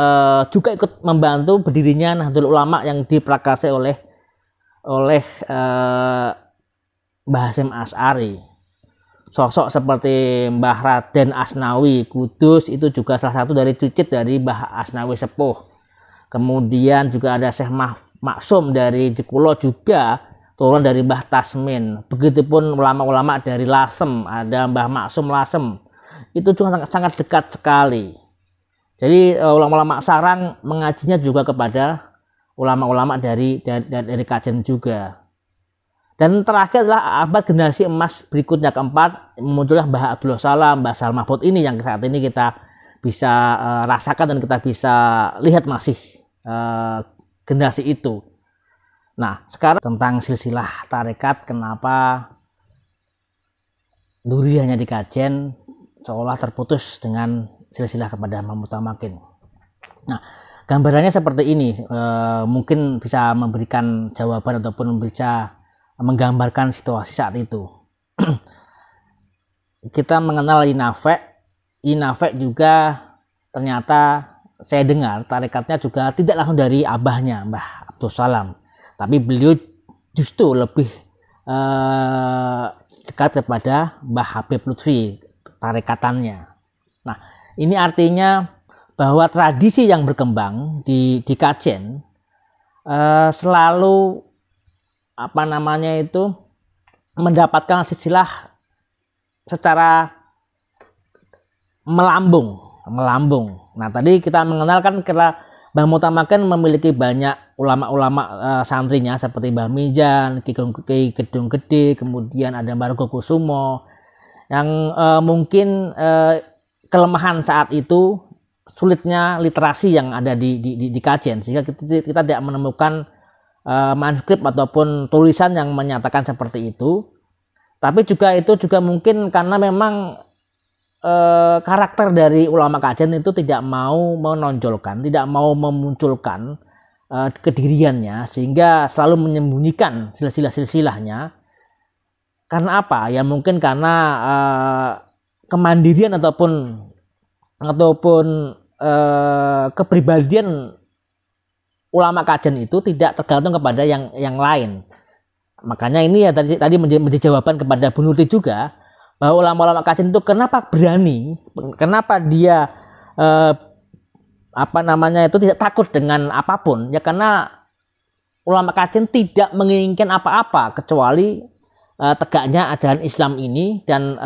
juga ikut membantu berdirinya Nahdlatul Ulama yang diprakarsai oleh Mbah Hasyim Asy'ari. Sosok seperti Mbah Raden Asnawi Kudus itu juga salah satu dari cicit dari Mbah Asnawi Sepuh. Kemudian juga ada Syekh Maksum dari Jekulo, juga turun dari Mbah Tasmin. Begitupun ulama-ulama dari Lasem, ada Mbah Maksum Lasem. Itu juga sangat dekat sekali. Jadi ulama-ulama sarang mengajinya juga kepada ulama-ulama dari Kajen juga. Dan terakhir adalah abad generasi emas berikutnya keempat, muncullah Mbah Abdullah Salam, Mbah Sal Mahfud ini yang saat ini kita bisa rasakan dan kita bisa lihat masih generasi itu. Nah, sekarang tentang silsilah tarekat, kenapa duriyahnya di Kajen seolah terputus dengan silsilah kepada Imam Mutamakin. Nah, gambarannya seperti ini, mungkin bisa memberikan jawaban ataupun bisa menggambarkan situasi saat itu. Kita mengenal Inafek juga ternyata saya dengar tarikatnya juga tidak langsung dari abahnya Mbah Abdul Salam, tapi beliau justru lebih dekat kepada Mbah Habib Lutfi tarikatannya. Nah, ini artinya bahwa tradisi yang berkembang di Kajen selalu mendapatkan silsilah secara melambung. Nah, tadi kita mengenalkan karena Mbah Mutamaken memiliki banyak ulama-ulama santrinya seperti Mbah Mijan, Ki Gedung Gede, kemudian ada Mbah Kusumo yang mungkin kelemahan saat itu sulitnya literasi yang ada di Kajen, sehingga kita tidak menemukan manuskrip ataupun tulisan yang menyatakan seperti itu. Tapi juga itu juga mungkin karena memang karakter dari ulama Kajen itu tidak mau menonjolkan, tidak mau memunculkan kediriannya, sehingga selalu menyembunyikan silsilah-silsilahnya. Karena apa? Ya mungkin karena kemandirian ataupun kepribadian ulama Kajen itu tidak tergantung kepada yang lain. Makanya ini ya tadi menjadi jawaban kepada Bu Nurti juga, bahwa ulama-ulama Kajen itu kenapa berani, kenapa dia tidak takut dengan apapun, ya karena ulama Kajen tidak menginginkan apa-apa kecuali tegaknya ajaran Islam ini, dan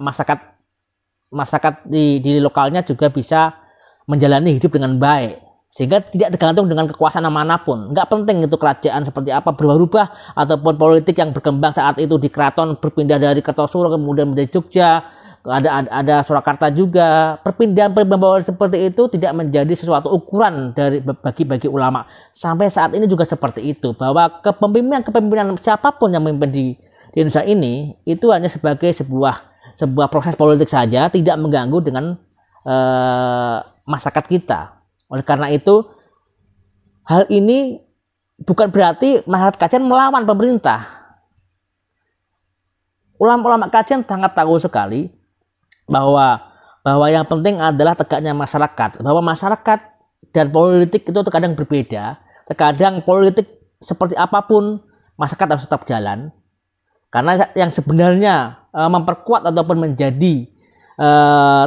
masyarakat di lokalnya juga bisa menjalani hidup dengan baik, sehingga tidak tergantung dengan kekuasaan manapun. Nggak penting itu kerajaan seperti apa berubah-ubah, ataupun politik yang berkembang saat itu di keraton berpindah dari Kertosuro kemudian menjadi Jogja, ada Surakarta juga. Perpindahan seperti itu tidak menjadi sesuatu ukuran bagi ulama. Sampai saat ini juga seperti itu, bahwa kepemimpinan siapapun yang memimpin di Indonesia ini itu hanya sebagai sebuah proses politik saja, tidak mengganggu dengan masyarakat kita. Oleh karena itu, hal ini bukan berarti masyarakat Kajen melawan pemerintah. Ulama-ulama Kajen sangat tahu sekali bahwa yang penting adalah tegaknya masyarakat, bahwa masyarakat dan politik itu terkadang berbeda. Terkadang politik seperti apapun masyarakat harus tetap jalan, karena yang sebenarnya memperkuat ataupun menjadi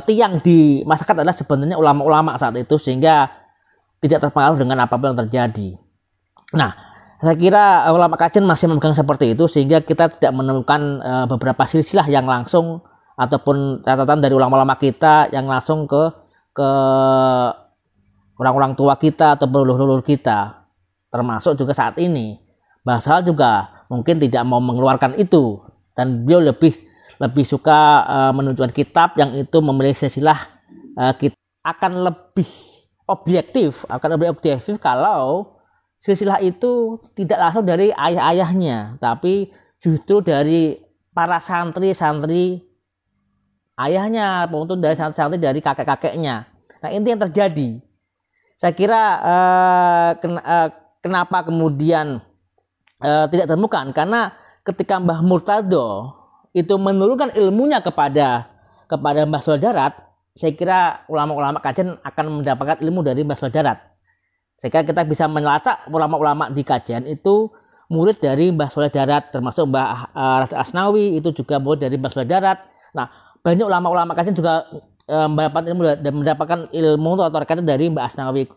tiang di masyarakat adalah sebenarnya ulama-ulama saat itu, sehingga tidak terpengaruh dengan apapun yang terjadi. Nah, saya kira ulama Kajen masih memegang seperti itu, sehingga kita tidak menemukan beberapa silsilah yang langsung ataupun catatan dari ulama-ulama kita yang langsung ke orang-orang tua kita atau leluhur kita. Termasuk juga saat ini Mbah Salam juga mungkin tidak mau mengeluarkan itu, dan beliau lebih suka menunjukkan kitab yang itu memiliki silsilah kita akan lebih objektif kalau silsilah itu tidak langsung dari ayah-ayahnya, tapi justru dari para santri-santri ayahnya, maupun dari santri-santri dari kakek-kakeknya. Nah, ini yang terjadi. Saya kira kenapa kemudian tidak ditemukan, karena ketika Mbah Murtado itu menurunkan ilmunya kepada Mbah Sula Darat, saya kira ulama-ulama Kajen akan mendapatkan ilmu dari Mbah Sula Darat. Saya kira kita bisa melacak ulama-ulama di Kajen itu murid dari Mbah Sula Darat, termasuk Mbah Rashid Asnawi itu juga murid dari Mbah Sula Darat. Nah, banyak ulama-ulama Kajen juga mendapatkan ilmu atau rekan dari Mbah Asnawi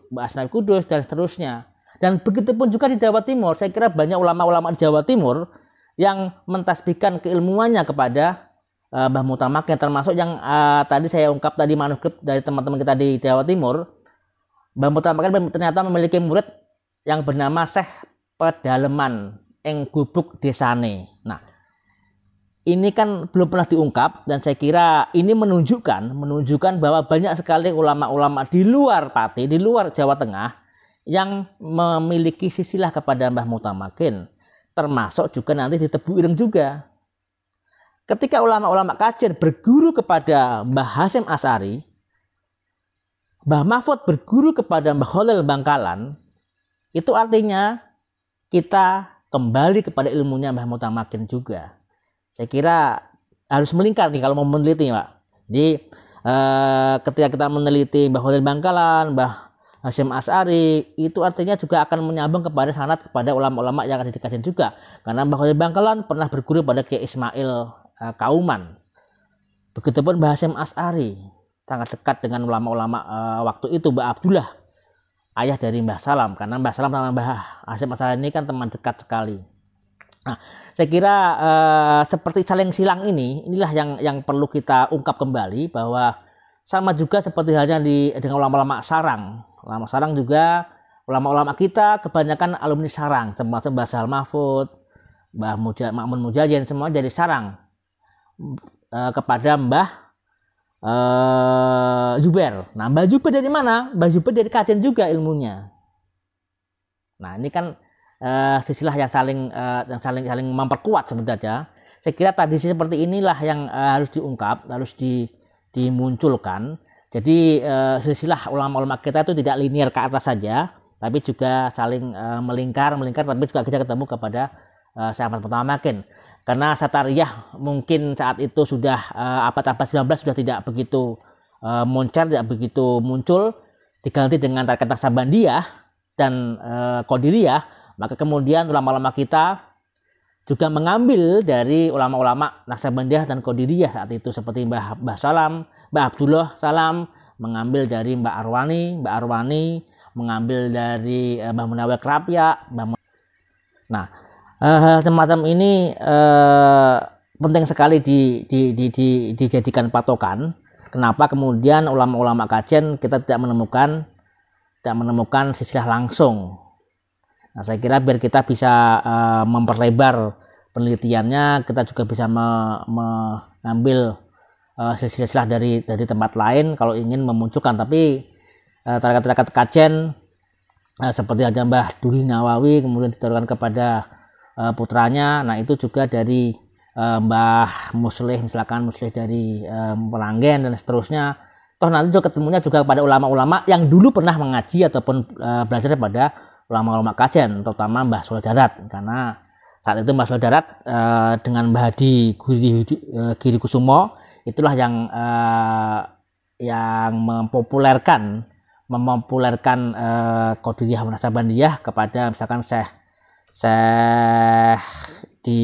Kudus dan seterusnya. Dan begitu pun juga di Jawa Timur, saya kira banyak ulama-ulama di Jawa Timur yang mentasbihkan keilmuannya kepada Mbah Mutamaken, termasuk yang tadi saya ungkap tadi manuskrip dari teman-teman kita di Jawa Timur. Mbah Mutamaken ternyata memiliki murid yang bernama Syekh Pedaleman ing Gubuk Desane. Nah, ini kan belum pernah diungkap, dan saya kira ini menunjukkan bahwa banyak sekali ulama-ulama di luar Pati, di luar Jawa Tengah yang memiliki silsilah kepada Mbah Mutamaken, termasuk juga nanti di Tebu Ireng juga. Ketika ulama-ulama Kajen berguru kepada Mbah Hasyim Asy'ari, Mbah Mahfud berguru kepada Mbah Khalil Bangkalan, itu artinya kita kembali kepada ilmunya Mbah Mutamaken juga. Saya kira harus melingkar nih kalau mau meneliti, Pak. Jadi ketika kita meneliti Mbah Khalil Bangkalan, Mbah Hasyim Asy'ari, itu artinya juga akan menyambung kepada sanad kepada ulama-ulama yang ada di Kajen juga. Karena Mbah Khalil Bangkalan pernah berguru pada Kiai Ismail Kauman. Begitupun Mbah Hasyim Asy'ari sangat dekat dengan ulama-ulama waktu itu, Mbah Abdullah, ayah dari Mbah Salam, karena Mbah Salam sama Mbah Hasyim Asy'ari ini kan teman dekat sekali. Nah, saya kira seperti caleng silang inilah yang perlu kita ungkap kembali, bahwa sama juga seperti halnya dengan ulama-ulama Sarang. Ulama Sarang juga, ulama-ulama kita kebanyakan alumni Sarang, termasuk Mbah Sahal Mahfud, Mbah Ma'mun Mujahidin, semua dari Sarang kepada Mbah Zubair. Nah, Mbah Zubair dari mana? Mbah Zubair dari Kajen juga ilmunya. Nah, ini kan silsilah yang saling memperkuat sebenarnya. Saya kira tradisi seperti inilah yang harus diungkap, harus dimunculkan. Jadi silsilah ulama-ulama kita itu tidak linear ke atas saja, tapi juga saling melingkar, tapi juga kita ketemu kepada sahabat pertama makin. Karena Satariyah mungkin saat itu sudah abad 19 sudah tidak begitu moncer, tidak begitu muncul, diganti dengan tarekat Naksabandiyah dan Qadiriyah. Maka kemudian ulama-ulama kita juga mengambil dari ulama-ulama Naksabandiyah dan Qadiriyah saat itu, seperti Mbah Salam, Mbah Abdullah Salam mengambil dari Mbah Arwani mengambil dari Mbah Munawir Krapya. Nah, hal semacam ini penting sekali dijadikan patokan. Kenapa kemudian ulama-ulama Kajen kita tidak menemukan silsilah langsung. Nah, saya kira biar kita bisa memperlebar penelitiannya, kita juga bisa mengambil silsilah dari tempat lain kalau ingin memunculkan. Tapi tarekat-tarekat Kajen seperti aja Mbah Duri Nawawi kemudian diturunkan kepada putranya. Nah, itu juga dari Mbah Muslih, misalkan Muslih dari Meranggen dan seterusnya. Toh nanti juga ketemunya juga kepada ulama-ulama yang dulu pernah mengaji ataupun belajar pada ulama-ulama Kajen, terutama Mbah Soleh Darat, karena saat itu Mbah Soleh Darat dengan Mbah Hadi Giri Kusumo itulah yang mempopulerkan Qadiriyah Naksabandiyah kepada misalkan Syekh di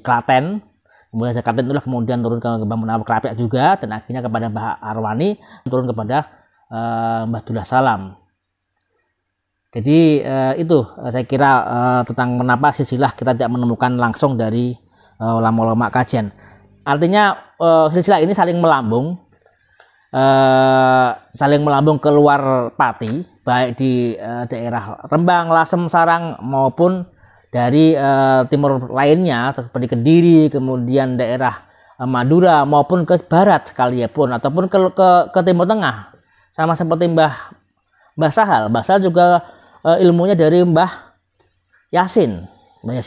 Klaten. Kemudian Syekh Klaten itulah kemudian turun ke Mbah Munawir Krapya juga, dan akhirnya kepada Mbah Arwani, turun kepada Mbah Abdullah Salam. Jadi itu saya kira tentang kenapa silsilah kita tidak menemukan langsung dari ulama-ulama Kajen. Artinya silsilah ini saling melambung keluar Pati, baik di daerah Rembang, Lasem, Sarang maupun dari timur lainnya seperti Kediri, kemudian daerah Madura maupun ke barat sekalipun ataupun ke timur tengah. Sama seperti Mbah Sahal juga ilmunya dari Mbah Yasin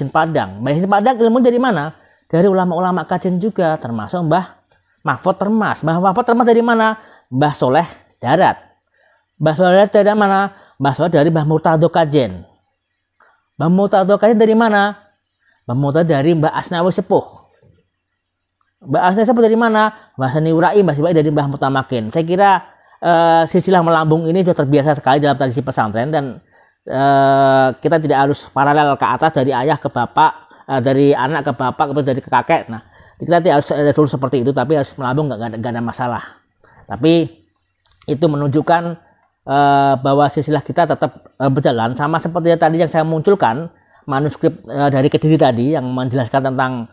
Padang. Mbah Yasin Padang ilmu dari mana? Dari ulama-ulama Kajen juga, termasuk Mbah Mahfud Termas. Mbah Mahfud Termas dari mana? Mbah Soleh Darat. Mbah Soleh Darat dari mana? Mbah Soleh dari Mbah Murtado Kajen. Mbah Murtado Kajen dari mana? Mbah Murtado dari Mbah Asnawi Sepuh. Mbah Asnawi Sepuh dari mana? Mbah Sani Urai, Mbah Sibai dari Mbah Mutamakin. Saya kira silsilah melambung ini sudah terbiasa sekali dalam tradisi pesantren, dan kita tidak harus paralel ke atas dari ayah ke bapak, dari anak ke bapak, kemudian dari ke kakek. Nah, kita tidak harus dulu seperti itu, tapi harus melambung, nggak ada masalah. Tapi itu menunjukkan bahwa silsilah kita tetap berjalan, sama seperti tadi yang saya munculkan manuskrip dari Kediri tadi yang menjelaskan tentang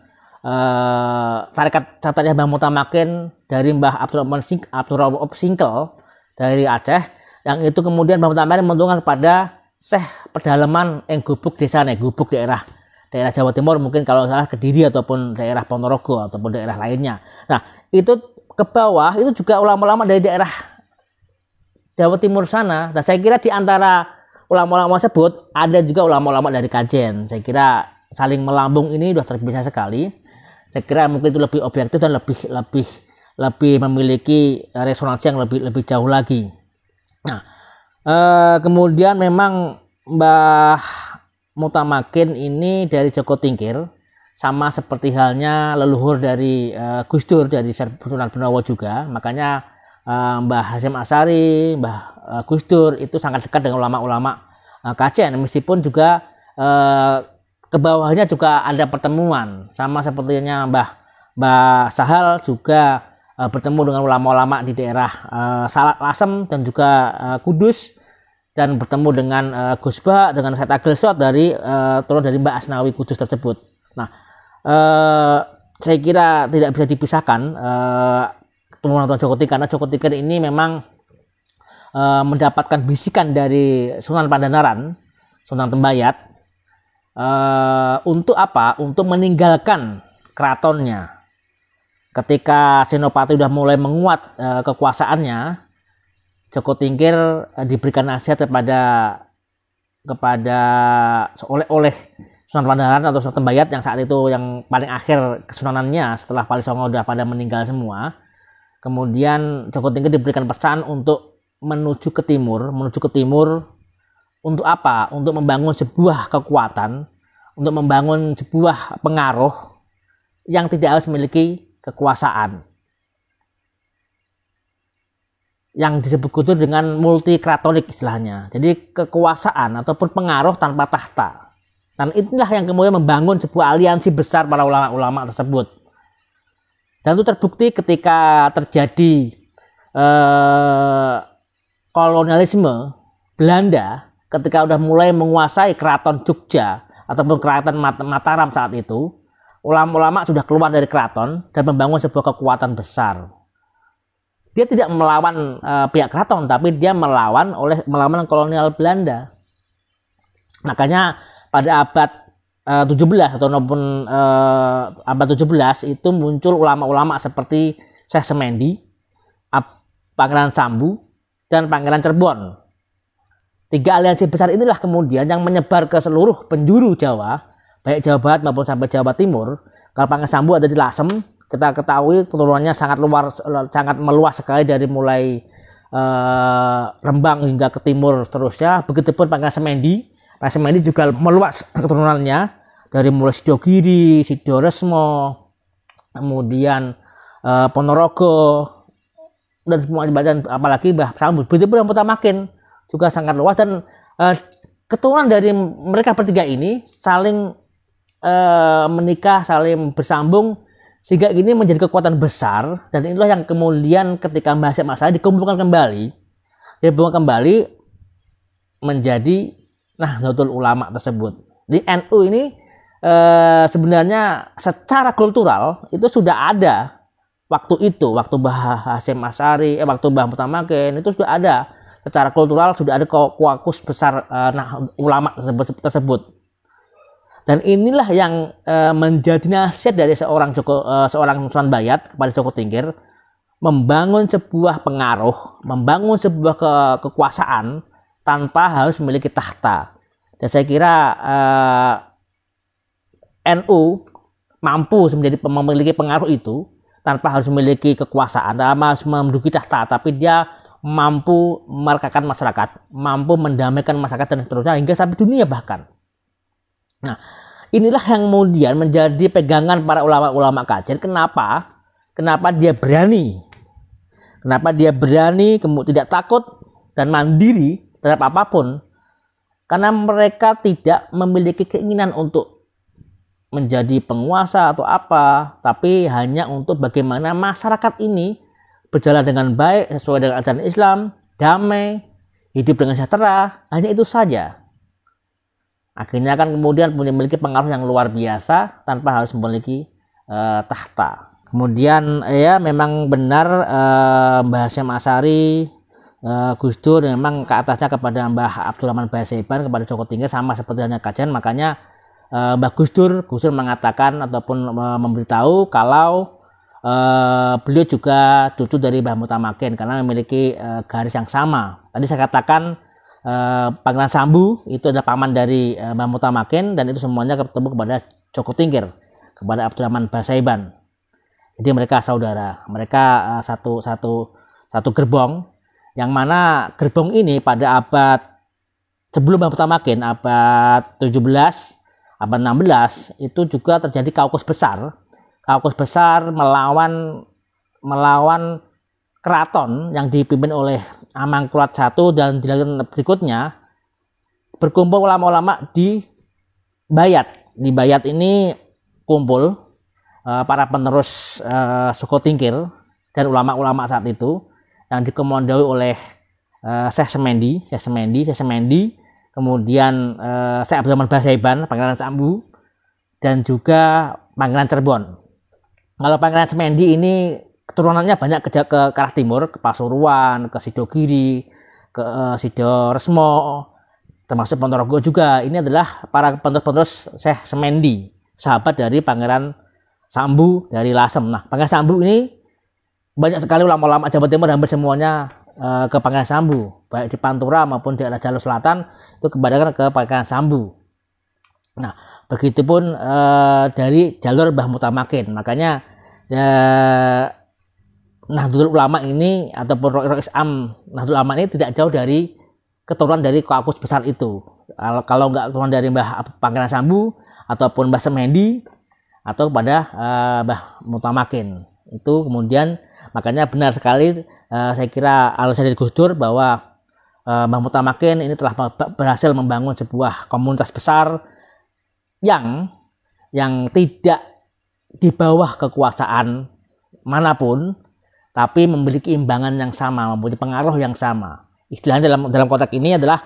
tarekat Satariyah Mbah Mutamakin dari Mbah Abdurrahman Singkel dari Aceh, yang itu kemudian Mbah Mutamakin menunjukkan kepada Syekh pedalaman yang gubuk desa gubuk daerah Jawa Timur, mungkin kalau salah Kediri ataupun daerah Ponorogo ataupun daerah lainnya. Nah, itu ke bawah itu juga ulama-ulama dari daerah Jawa Timur sana. Nah, saya kira di antara ulama-ulama tersebut ada juga ulama-ulama dari Kajen. Saya kira saling melambung ini sudah terbiasa sekali. Saya kira mungkin itu lebih objektif dan lebih memiliki resonansi yang lebih jauh lagi. Nah, kemudian memang Mbah Mutamakin ini dari Joko Tingkir, sama seperti halnya leluhur dari Gus Dur dari Sunan Benawa juga. Makanya Mbah Hasyim Asy'ari, Mbah Gus Dur itu sangat dekat dengan ulama-ulama Kajen, meskipun juga ke bawahnya juga ada pertemuan, sama sepertinya Mbah Sahal juga bertemu dengan ulama-ulama di daerah Lasem dan juga Kudus, dan bertemu dengan Gus Ba, dengan Said Agil Syot turun dari Mbah Asnawi Kudus tersebut. Nah, saya kira tidak bisa dipisahkan keturunan Joko Tingkir, karena Joko Tingkir ini memang mendapatkan bisikan dari Sunan Pandanaran, Sunan Tembayat, untuk apa? Untuk meninggalkan keratonnya. Ketika Senopati sudah mulai menguat kekuasaannya, Joko Tingkir diberikan nasihat kepada oleh Sunan Pandanaran atau Sunan Tembayat yang saat itu yang paling akhir kesunanannya setelah Wali Songo sudah pada meninggal semua. Kemudian Joko Tingkir diberikan pesan untuk menuju ke timur untuk apa? Untuk membangun sebuah kekuatan, untuk membangun sebuah pengaruh yang tidak harus memiliki kekuasaan, yang disebut Gus Dur dengan multi kratonik istilahnya. Jadi kekuasaan ataupun pengaruh tanpa tahta. Dan inilah yang kemudian membangun sebuah aliansi besar para ulama-ulama tersebut. Dan itu terbukti ketika terjadi kolonialisme Belanda, ketika sudah mulai menguasai keraton Jogja ataupun keraton Mataram saat itu. Ulama-ulama sudah keluar dari keraton dan membangun sebuah kekuatan besar. Dia tidak melawan pihak keraton, tapi dia melawan kolonial Belanda. Makanya pada abad 17 ataupun abad 17 itu muncul ulama-ulama seperti Syekh Semendi, Pangeran Sambu, dan Pangeran Cirebon. 3 aliansi besar inilah kemudian yang menyebar ke seluruh penjuru Jawa, baik Jawa Barat maupun sampai Jawa Timur. Kalau Pangeran Sambu ada di Lasem, kita ketahui keturunannya sangat meluas sekali dari mulai Rembang hingga ke timur seterusnya. Begitupun Pangeran Semendi. Pangeran Semendi juga meluas keturunannya dari mulai Sidogiri, Sidoresmo, kemudian Ponorogo dan semua badan, apalagi Mbah Sambu. Begitupun Mbah Mutamakin juga sangat luas, dan keturunan dari mereka bertiga ini saling menikah, saling bersambung sehingga ini menjadi kekuatan besar. Dan inilah yang kemudian ketika Mbah Hasyim Asy'ari dikumpulkan kembali menjadi Nahdlatul Ulama tersebut. Di NU ini sebenarnya secara kultural itu sudah ada waktu Mbah Hasyim Asy'ari, waktu Mbah Mutamakin itu sudah ada. Secara kultural sudah ada kokus besar ulama tersebut. Dan inilah yang menjadi nasihat dari seorang Sunan Bayat kepada Joko Tingkir, membangun sebuah pengaruh, membangun sebuah kekuasaan tanpa harus memiliki tahta. Dan saya kira NU mampu memiliki pengaruh itu tanpa harus memiliki kekuasaan, tanpa harus menduduki tahta, tapi dia mampu merekatkan masyarakat, mampu mendamaikan masyarakat dan seterusnya hingga sampai dunia bahkan. Nah, inilah yang kemudian menjadi pegangan para ulama-ulama kajen. Kenapa dia berani? Kenapa dia berani, tidak takut dan mandiri terhadap apapun? Karena mereka tidak memiliki keinginan untuk menjadi penguasa atau apa, tapi hanya untuk bagaimana masyarakat ini berjalan dengan baik sesuai dengan ajaran Islam, damai, hidup dengan sejahtera. Hanya itu saja. Akhirnya kan kemudian memiliki pengaruh yang luar biasa tanpa harus memiliki tahta. Kemudian ya memang benar Mbah Hasyim Asy'ari, Gus Dur memang ke atasnya kepada Mbah Abdurrahman Basaiban, kepada Joko Tingkir sama seperti halnya kajian. Makanya Mbah Gus Dur mengatakan ataupun memberitahu kalau beliau juga cucu dari Mbah Mutamakin karena memiliki garis yang sama. Tadi saya katakan Pangeran Sambu itu adalah paman dari Mbah Mutamakin, dan itu semuanya ketemu kepada Joko Tingkir, kepada Abdurrahman Basaiban. Jadi mereka saudara, mereka satu gerbong, yang mana gerbong ini pada abad sebelum Mbah Mutamakin, abad 17, abad 16 itu juga terjadi kaukus besar melawan keraton yang dipimpin oleh Amangkurat I, dan di berikutnya berkumpul ulama-ulama di Bayat. Di Bayat ini kumpul para penerus Joko Tingkir dan ulama-ulama saat itu yang dikomandoi oleh Syekh Semendi, kemudian Syekh Abdurrahman Basaiban, Pangeran Sambu, dan juga Pangeran Cirebon. Kalau Pangeran Semendi ini keturunannya banyak ke arah timur, ke Pasuruan, ke Sidogiri, ke Sidoresmo, termasuk Ponorogo juga. Ini adalah para penerus Syekh Semendi, sahabat dari Pangeran Sambu dari Lasem. Nah, Pangeran Sambu ini banyak sekali ulama-ulama Jawa Timur, hampir semuanya ke Pangeran Sambu, baik di Pantura maupun di daerah Jalur Selatan itu kebanyakan ke Pangeran Sambu. Nah, begitupun dari jalur Mbah Mutamakin. Makanya Nahdlatul Ulama ini ataupun Rois Am Nahdlatul Ulama ini tidak jauh dari keturunan dari Kaukus besar itu. Kalau nggak keturunan dari Mbah Pangeran Sambu ataupun Mbah Semendi atau kepada Mbah Mutamakin. Itu kemudian makanya benar sekali saya kira alasan dari Gus Dur bahwa Mbah Mutamakin ini telah berhasil membangun sebuah komunitas besar yang tidak di bawah kekuasaan manapun, tapi memiliki imbangan yang sama, mempunyai pengaruh yang sama. Istilahnya dalam konteks ini adalah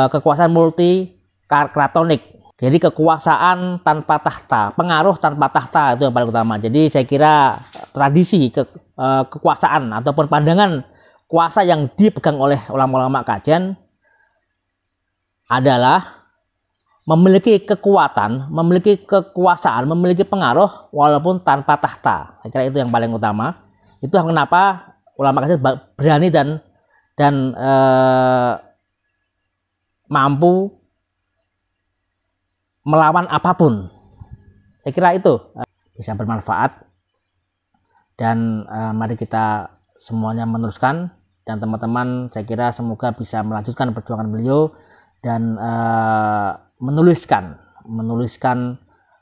kekuasaan multi kratonik. Jadi kekuasaan tanpa tahta, pengaruh tanpa tahta itu yang paling utama. Jadi saya kira tradisi kekuasaan ataupun pandangan kuasa yang dipegang oleh ulama-ulama kajian adalah memiliki kekuatan, memiliki kekuasaan, memiliki pengaruh walaupun tanpa tahta. Saya kira itu yang paling utama. Itu kenapa ulama kajian berani dan mampu melawan apapun. Saya kira itu bisa bermanfaat dan mari kita semuanya meneruskan, dan teman-teman saya kira semoga bisa melanjutkan perjuangan beliau dan menuliskan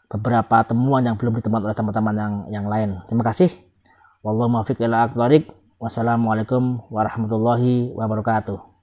beberapa temuan yang belum ditemukan oleh teman-teman yang lain. Terima kasih. Wallahu muwaffiq ila aqwam thoriq. Wassalamualaikum warahmatullahi wabarakatuh.